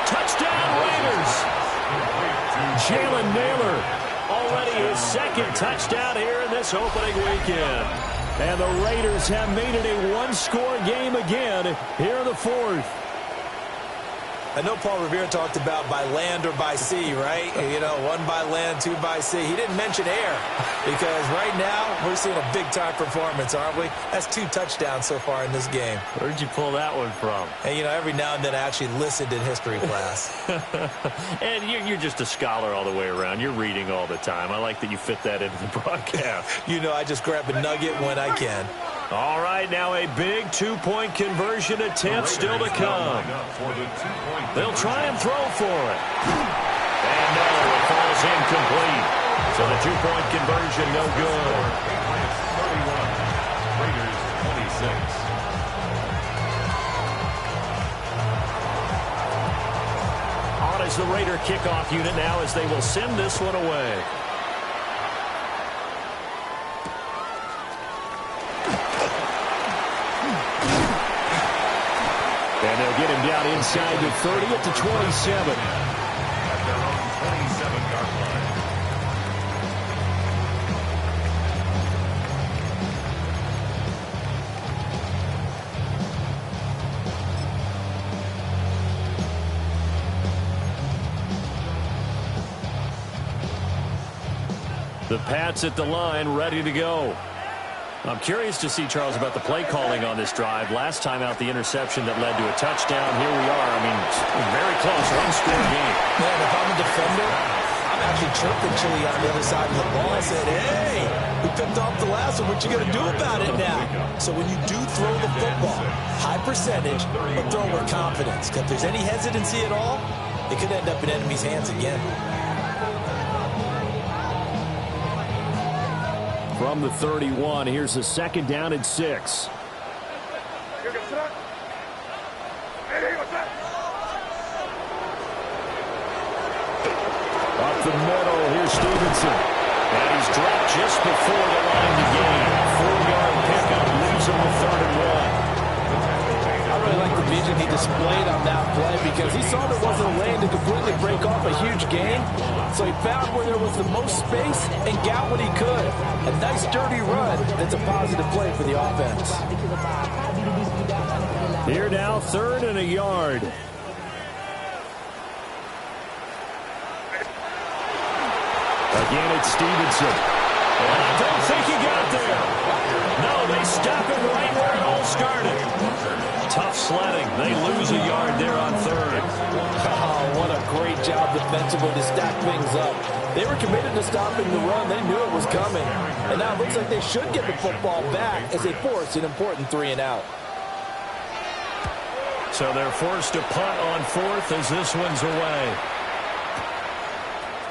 Touchdown, Raiders. Jalen Naylor, already his 2nd touchdown here in this opening weekend. And the Raiders have made it a 1-score game again here in the 4th. I know Paul Revere talked about by land or by sea, right? You know, 1 by land, 2 by sea. He didn't mention air because right now we're seeing a big-time performance, aren't we? That's 2 touchdowns so far in this game. Where'd you pull that one from? And, you know, every now and then I actually listened in history class. And you're just a scholar all the way around. You're reading all the time. I like that you fit that into the broadcast. You know, I just grab a nugget when I can. All right, now a big 2-point conversion attempt still to come. They'll try and throw for it. And no, it falls incomplete. So the 2-point conversion no good. 31, Raiders 26. On as the Raider kickoff unit now as they will send this one away. And they'll get him down inside the 30 at the 27. At their own 27-yard line. The Pats at the line, ready to go. I'm curious to see, Charles, about the play calling on this drive. Last time out, the interception that led to a touchdown. Here we are. I mean, very close, one-score game. Man, if I'm a defender, I'm actually chirping Chili on the other side of the ball. I said, hey, we picked off the last one. What you going to do about it now? So when you do throw the football, high percentage, but throw with confidence. If there's any hesitancy at all, it could end up in enemy's hands again. From the 31, here's a 2nd down and 6. Up the middle, here's Stevenson. And he's dropped just before the line to gain. 4-yard pickup, leaves him with 3rd and 1. I really like the vision he displayed on that play because he saw there wasn't a lane to completely break off a huge gain. So he found where there was the most space and got what he could. A nice dirty run that's a positive play for the offense. Here now, 3rd and a yard. Again, it's Stevenson. And I don't think he got there. No, they stop him right where it all started. Tough sledding. They lose a yard there on 3rd. Oh, what a great job defensively to stack things up. They were committed to stopping the run. They knew it was coming. And now it looks like they should get the football back as they force an important 3-and-out. So they're forced to punt on 4th as this one's away.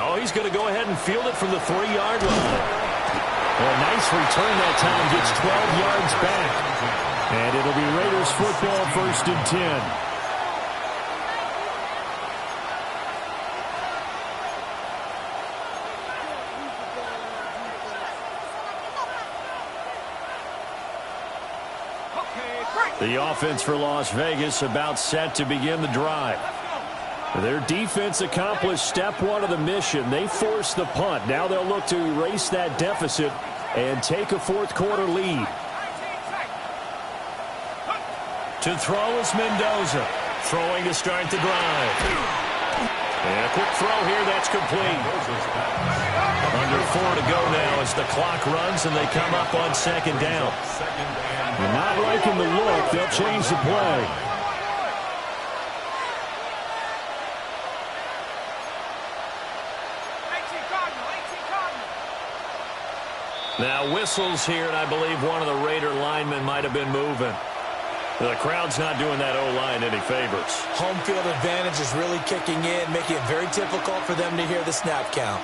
Oh, he's going to go ahead and field it from the 3-yard line. Well, nice return that time. Gets 12 yards back. And it'll be Raiders football, 1st and 10. The offense for Las Vegas about set to begin the drive. Their defense accomplished step 1 of the mission. They forced the punt. Now they'll look to erase that deficit and take a 4th quarter lead. To throw is Mendoza. Throwing to start the drive. And a quick throw here, that's complete. Under 4 to go now as the clock runs and they come up on 2nd down. They're not liking the look. They'll change the play. Now whistles here, and I believe one of the Raider linemen might have been moving. The crowd's not doing that O-line any favors. Home field advantage is really kicking in, making it very difficult for them to hear the snap count.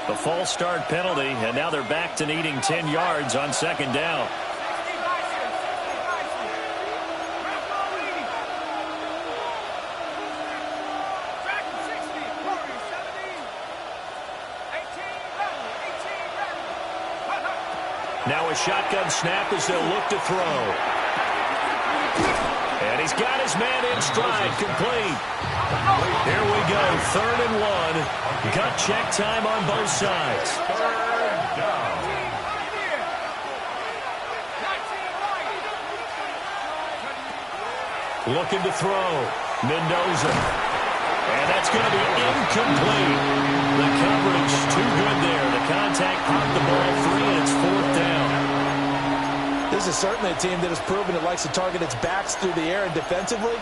The false start penalty, and now they're back to needing 10 yards on 2nd down. Now a shotgun snap as they'll look to throw. And he's got his man in stride, complete. Here we go, 3rd and 1. Gut check time on both sides. Looking to throw. Mendoza. And that's going to be incomplete. The coverage too good there. The contact popped the ball 3, and it's 4th down. This is certainly a team that has proven it likes to target its backs through the air, and defensively,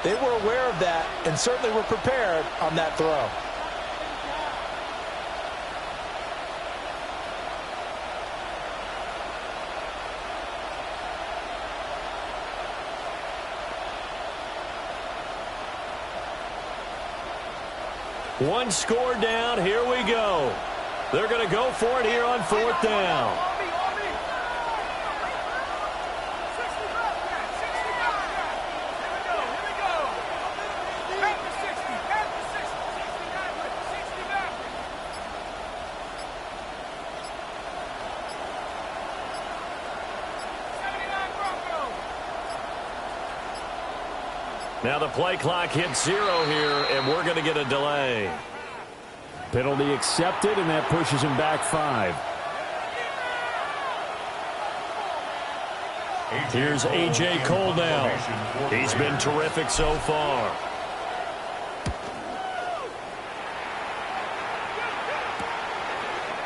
they were aware of that and certainly were prepared on that throw. One score down. Here we go. They're going to go for it here on 4th down. Now the play clock hits 0 here, and we're going to get a delay. Penalty accepted, and that pushes him back 5. Here's A.J. Cole now. He's been terrific so far.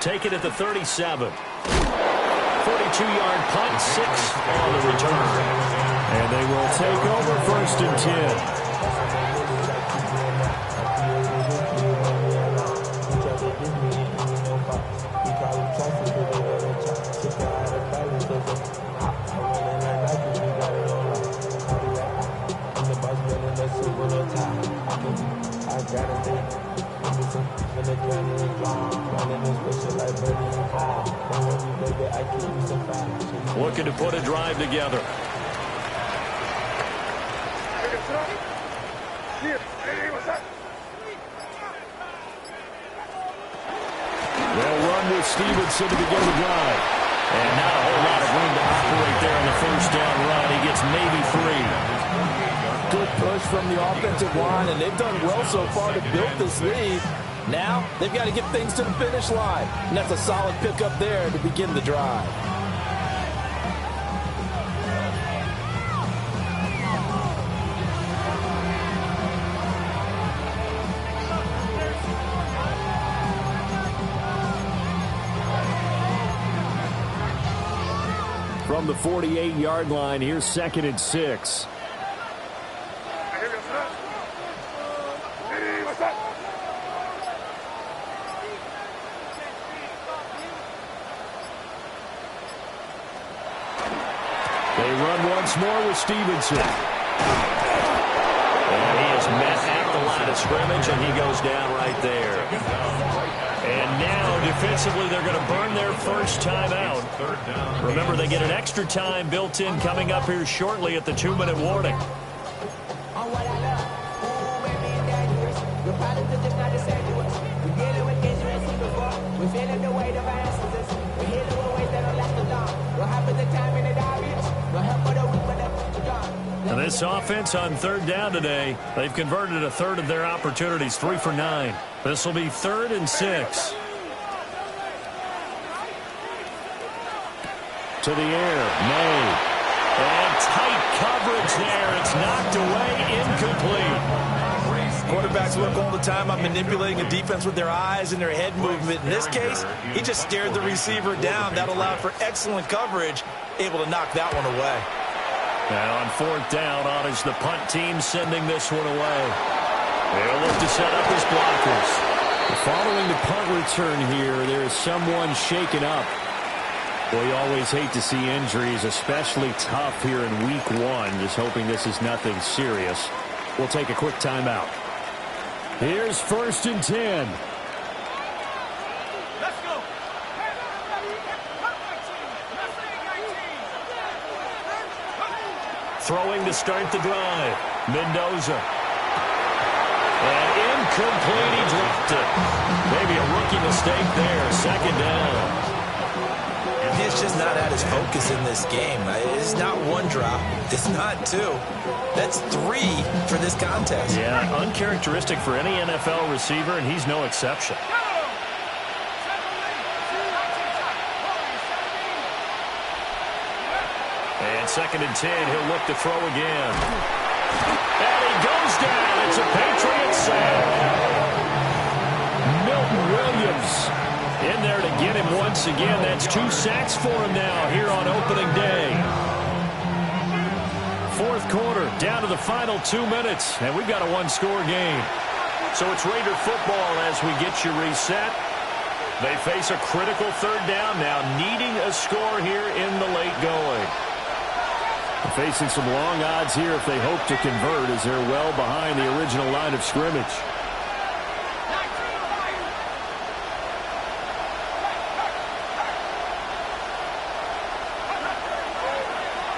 Take it at the 37. 42 32-yard punt, 6 on the return. And they will take over 1st and 10. Looking to put a drive together. They'll run with Stevenson to begin the drive. And not a whole lot of room to operate there on the first down run. He gets maybe 3. Good push from the offensive line, and they've done well so far to build this lead. Now, they've got to get things to the finish line. And that's a solid pickup there to begin the drive. From the 48-yard line, here's 2nd and 6. They run once more with Stevenson. And he is met at the line of scrimmage, and he goes down right there. And now, defensively, they're going to burn their first time out. Remember, they get an extra time built in coming up here shortly at the 2-minute warning. And this offense on 3rd down today, they've converted a third of their opportunities, 3 for 9. This will be 3rd and 6. To the air, May. And tight coverage there. It's knocked away, incomplete. Quarterbacks look all the time on manipulating a defense with their eyes and their head movement. In this case, he just stared the receiver down. That allowed for excellent coverage, able to knock that one away. And on 4th down, on is the punt team sending this one away. They'll look to set up his blockers. Following the punt return here, there is someone shaken up. Well, you always hate to see injuries, especially tough here in week 1. Just hoping this is nothing serious. We'll take a quick timeout. Here's 1st and 10. Throwing to start the drive. Mendoza. And incomplete. He dropped it. Maybe a rookie mistake there. 2nd down. He's just not at his focus in this game. It's not 1 drop. It's not 2. That's 3 for this contest. Yeah, uncharacteristic for any NFL receiver, and he's no exception. And 2nd and 10, he'll look to throw again. And he goes down. It's a Patriot sack. Milton Williams in there to get him once again. That's 2 sacks for him now here on opening day. 4th quarter, down to the final 2 minutes, and we've got a 1-score game. So it's Raider football as we get you reset. They face a critical 3rd down now, needing a score here in the late going. Facing some long odds here if they hope to convert, as they're well behind the original line of scrimmage.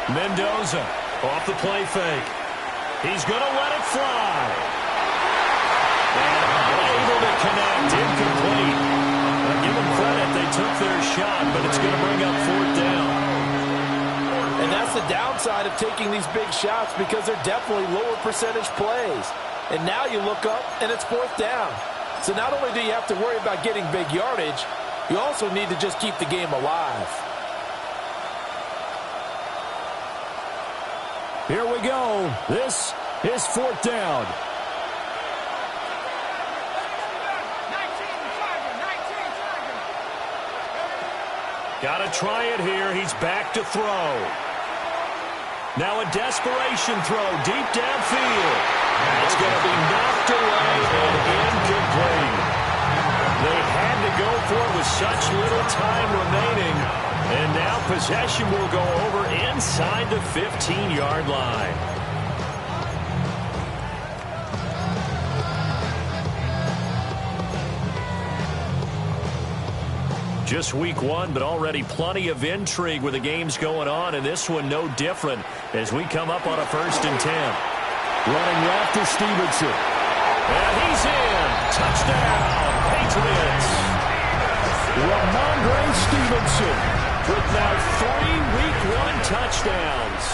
Mendoza off the play fake. He's going to let it fly. And unable to connect. Incomplete. Give them credit. They took their shot, but it's going to bring up 4th down. And that's the downside of taking these big shots, because they're definitely lower percentage plays. And now you look up, and it's 4th down. So not only do you have to worry about getting big yardage, you also need to just keep the game alive. Here we go. This is 4th down. Got to try it here. He's back to throw. Now a desperation throw deep downfield. It's going to be knocked away and incomplete. They had to go for it with such little time remaining. And now possession will go over inside the 15-yard line. Just week one, but already plenty of intrigue with the games going on, and this one no different as we come up on a 1st and 10. Running left is Stevenson. And he's in. Touchdown, Patriots. Ramondre Stevenson with now 3 week one touchdowns.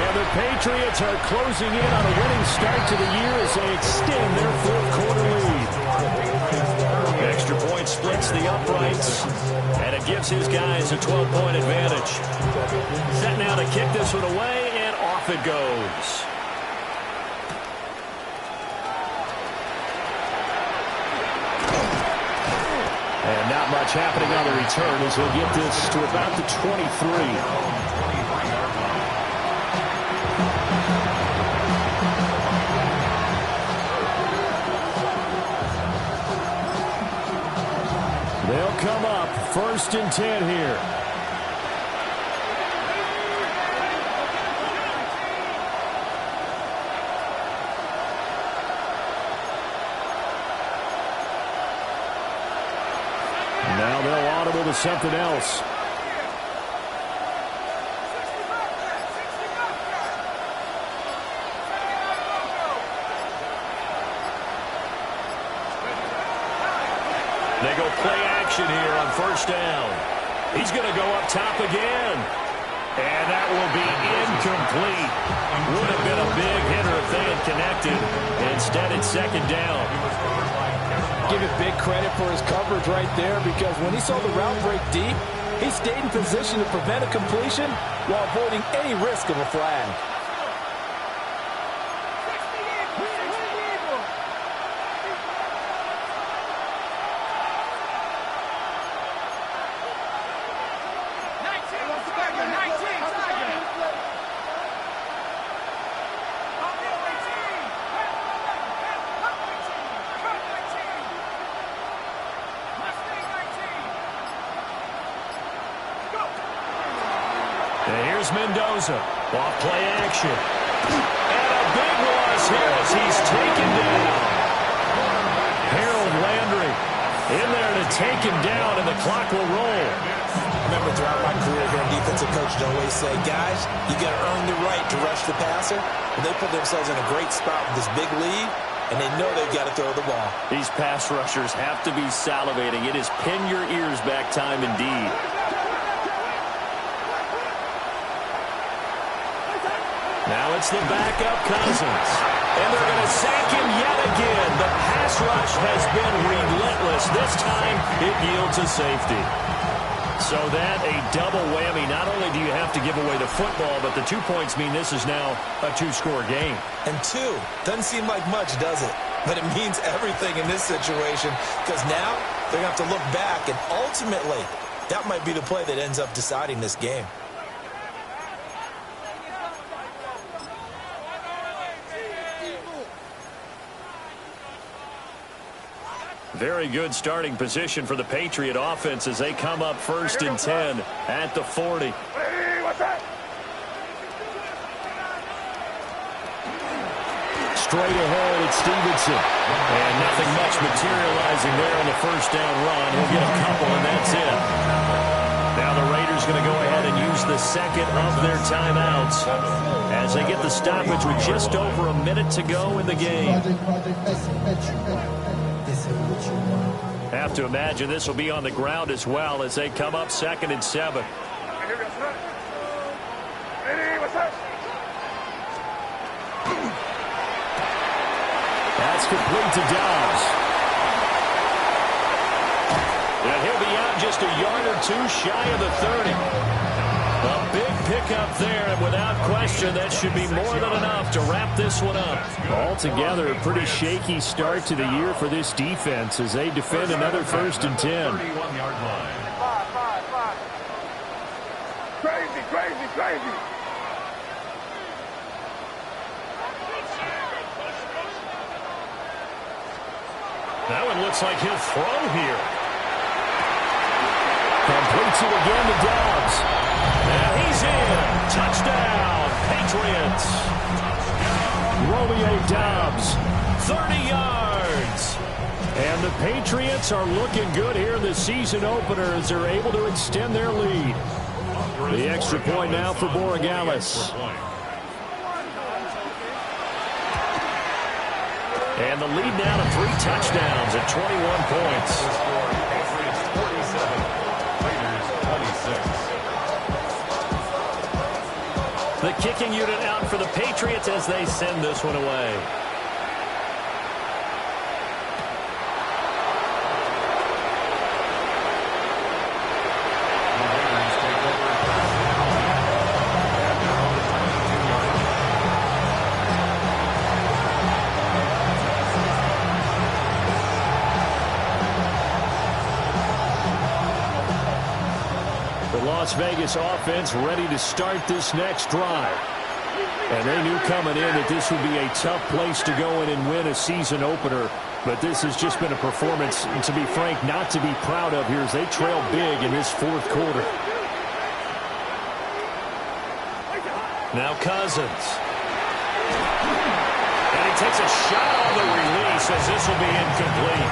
And the Patriots are closing in on a winning start to the year as they extend their 4th quarter lead. Extra point splits the uprights, and it gives his guys a 12-point advantage. Set now to kick this one away, and off it goes. And not much happening on the return as he'll get this to about the 23. They'll come up 1st and 10 here. Now they'll audible to something else. They go play action here on 1st down. He's going to go up top again. And that will be incomplete. Would have been a big hitter if they had connected. Instead, it's 2nd down. Give it big credit for his coverage right there, because when he saw the route break deep, he stayed in position to prevent a completion while avoiding any risk of a flag. Mendoza off play action. And a big loss here as he's taken down. Harold Landry in there to take him down, and the clock will roll. I remember throughout my career hearing defensive coaches always say, guys, you got to earn the right to rush the passer. And they put themselves in a great spot with this big lead, and they know they've got to throw the ball. These pass rushers have to be salivating. It is pin your ears back time indeed. Now it's the backup Cousins. And they're going to sack him yet again. The pass rush has been relentless. This time it yields a safety. So that a double whammy. Not only do you have to give away the football, but the 2 points mean this is now a 2-score game. And 2 doesn't seem like much, does it? But it means everything in this situation, because now they're going to have to look back, and ultimately that might be the play that ends up deciding this game. Very good starting position for the Patriot offense as they come up 1st and 10 at the 40. Straight ahead, it's Stevenson. And nothing much materializing there on the 1st down run. He'll get a couple, and that's it. Now the Raiders going to go ahead and use the 2nd of their timeouts as they get the stoppage with just over a minute to go in the game. Have to imagine this will be on the ground as well as they come up 2nd and 7. That's complete to Dobbs. And he'll be out just a yard or 2 shy of the 30. A big pickup there, and without question, that should be more than enough to wrap this one up. Altogether, a pretty shaky start to the year for this defense as they defend another 1st and 10. 31-yard line. Crazy. That one looks like he'll throw here. Completes it again to Dobbs. And he's in. Touchdown, Patriots. Romeo Dobbs. 30 yards. And the Patriots are looking good here in the season opener as they're able to extend their lead. The extra point now for Borregales. And the lead now to 3 touchdowns at 21 points. Patriots 47, Raiders 26. The kicking unit out for the Patriots as they send this one away. Las Vegas offense ready to start this next drive. And they knew coming in that this would be a tough place to go in and win a season opener. But this has just been a performance, and to be frank, not to be proud of here as they trail big in this fourth quarter. Now Cousins. And he takes a shot on the release as this will be incomplete.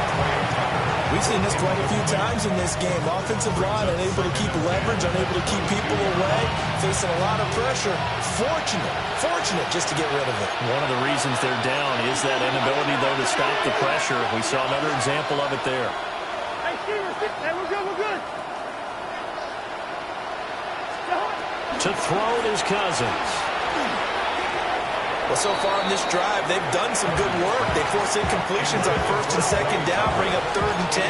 We've seen this quite a few times in this game. Offensive line unable to keep leverage, unable to keep people away, facing a lot of pressure. Fortunate just to get rid of it. One of the reasons they're down is that inability, though, to stop the pressure. We saw another example of it there. Hey, Steve, we're good. To throw is Cousins. Well, so far in this drive, they've done some good work. They force incompletions on first and second down, bring up 3rd and 10.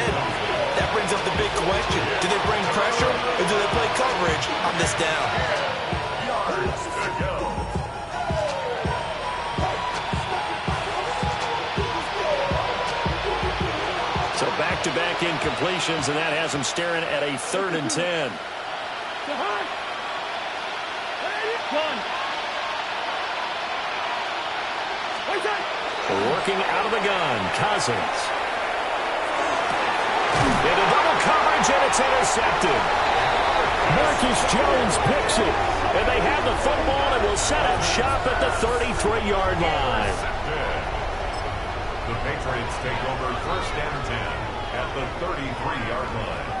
That brings up the big question. Do they bring pressure or do they play coverage on this down? Yards to go. So back-to-back incompletions, and that has them staring at a 3rd and 10. Working out of the gun, Cousins. Into double coverage, and it's intercepted. Marcus Jones picks it. And they have the football and will set up shop at the 33-yard line. The Patriots take over 1st and 10 at the 33-yard line.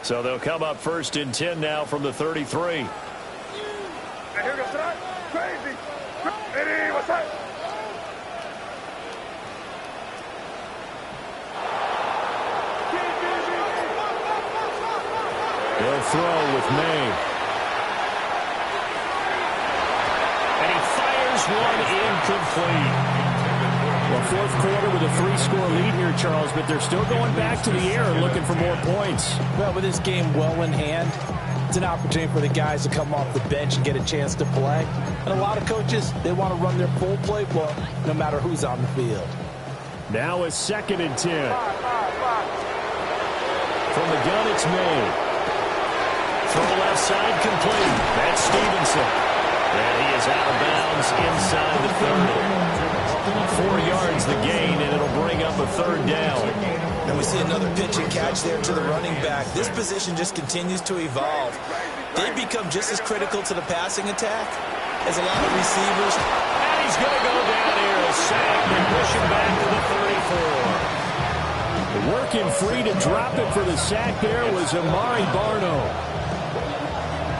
So they'll come up 1st and 10 now from the 33. Hey, here goes that. Crazy. Hey, what's that? They'll throw with May. And he fires one incomplete. Well, fourth quarter with a 3-score lead here, Charles, but they're still going back to the air and looking for more points. Well, with this game well in hand, it's an opportunity for the guys to come off the bench and get a chance to play. And a lot of coaches, they want to run their full playbook no matter who's on the field. Now a 2nd and 10. From the gun, it's May. From the left side, complete. That's Stevenson. And he is out of bounds inside the 30. 4 yards the gain, and it'll bring up a 3rd down. And we see another pitch and catch there to the running back. This position just continues to evolve. They become just as critical to the passing attack as a lot of receivers. And he's going to go down here, a sack, and push him back to the 34. Working free to drop it for the sack there was Amari Barno.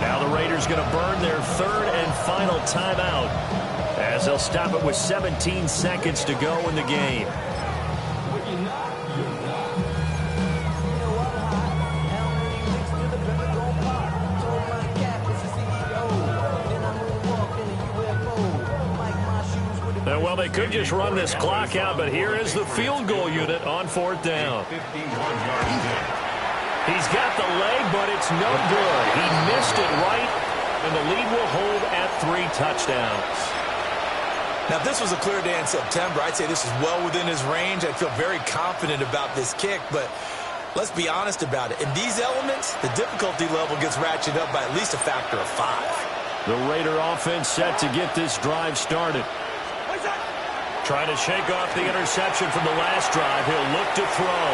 Now the Raiders going to burn their 3rd and final timeout as they'll stop it with 17 seconds to go in the game. Well, they could just run this clock out, but here is the field goal unit on 4th down. 51-yard kick. He's got the leg, but it's no good. He missed it right And the lead will hold at 3 touchdowns. Now, if this was a clear day in September, I'd say this is well within his range. I'd feel very confident about this kick, but let's be honest about it. In these elements, the difficulty level gets ratcheted up by at least a factor of 5. The Raider offense set to get this drive started. Trying to shake off the interception from the last drive. He'll look to throw.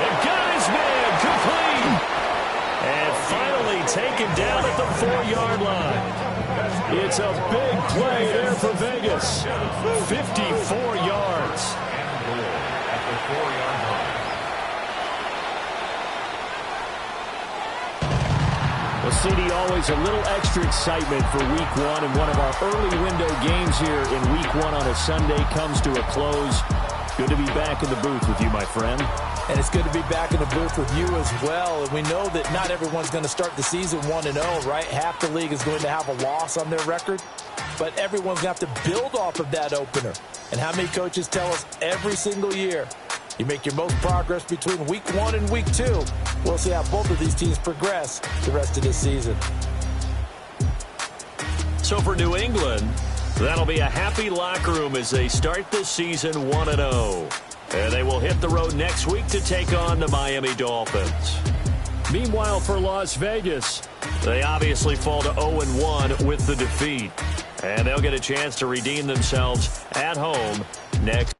And got his man complete. And finally taken down at the 4-yard line. It's a big play there for Vegas. 54 yards. And goal at the 4-yard line. Well, CD, always a little extra excitement for Week 1, and one of our early window games here in Week 1 on a Sunday comes to a close. Good to be back in the booth with you, my friend. And it's good to be back in the booth with you as well. And we know that not everyone's going to start the season 1-0, right? Half the league is going to have a loss on their record. But everyone's going to have to build off of that opener. And how many coaches tell us every single year, you make your most progress between Week 1 and Week 2. We'll see how both of these teams progress the rest of this season. So for New England, that'll be a happy locker room as they start this season 1-0. And they will hit the road next week to take on the Miami Dolphins. Meanwhile, for Las Vegas, they obviously fall to 0-1 with the defeat. And they'll get a chance to redeem themselves at home next.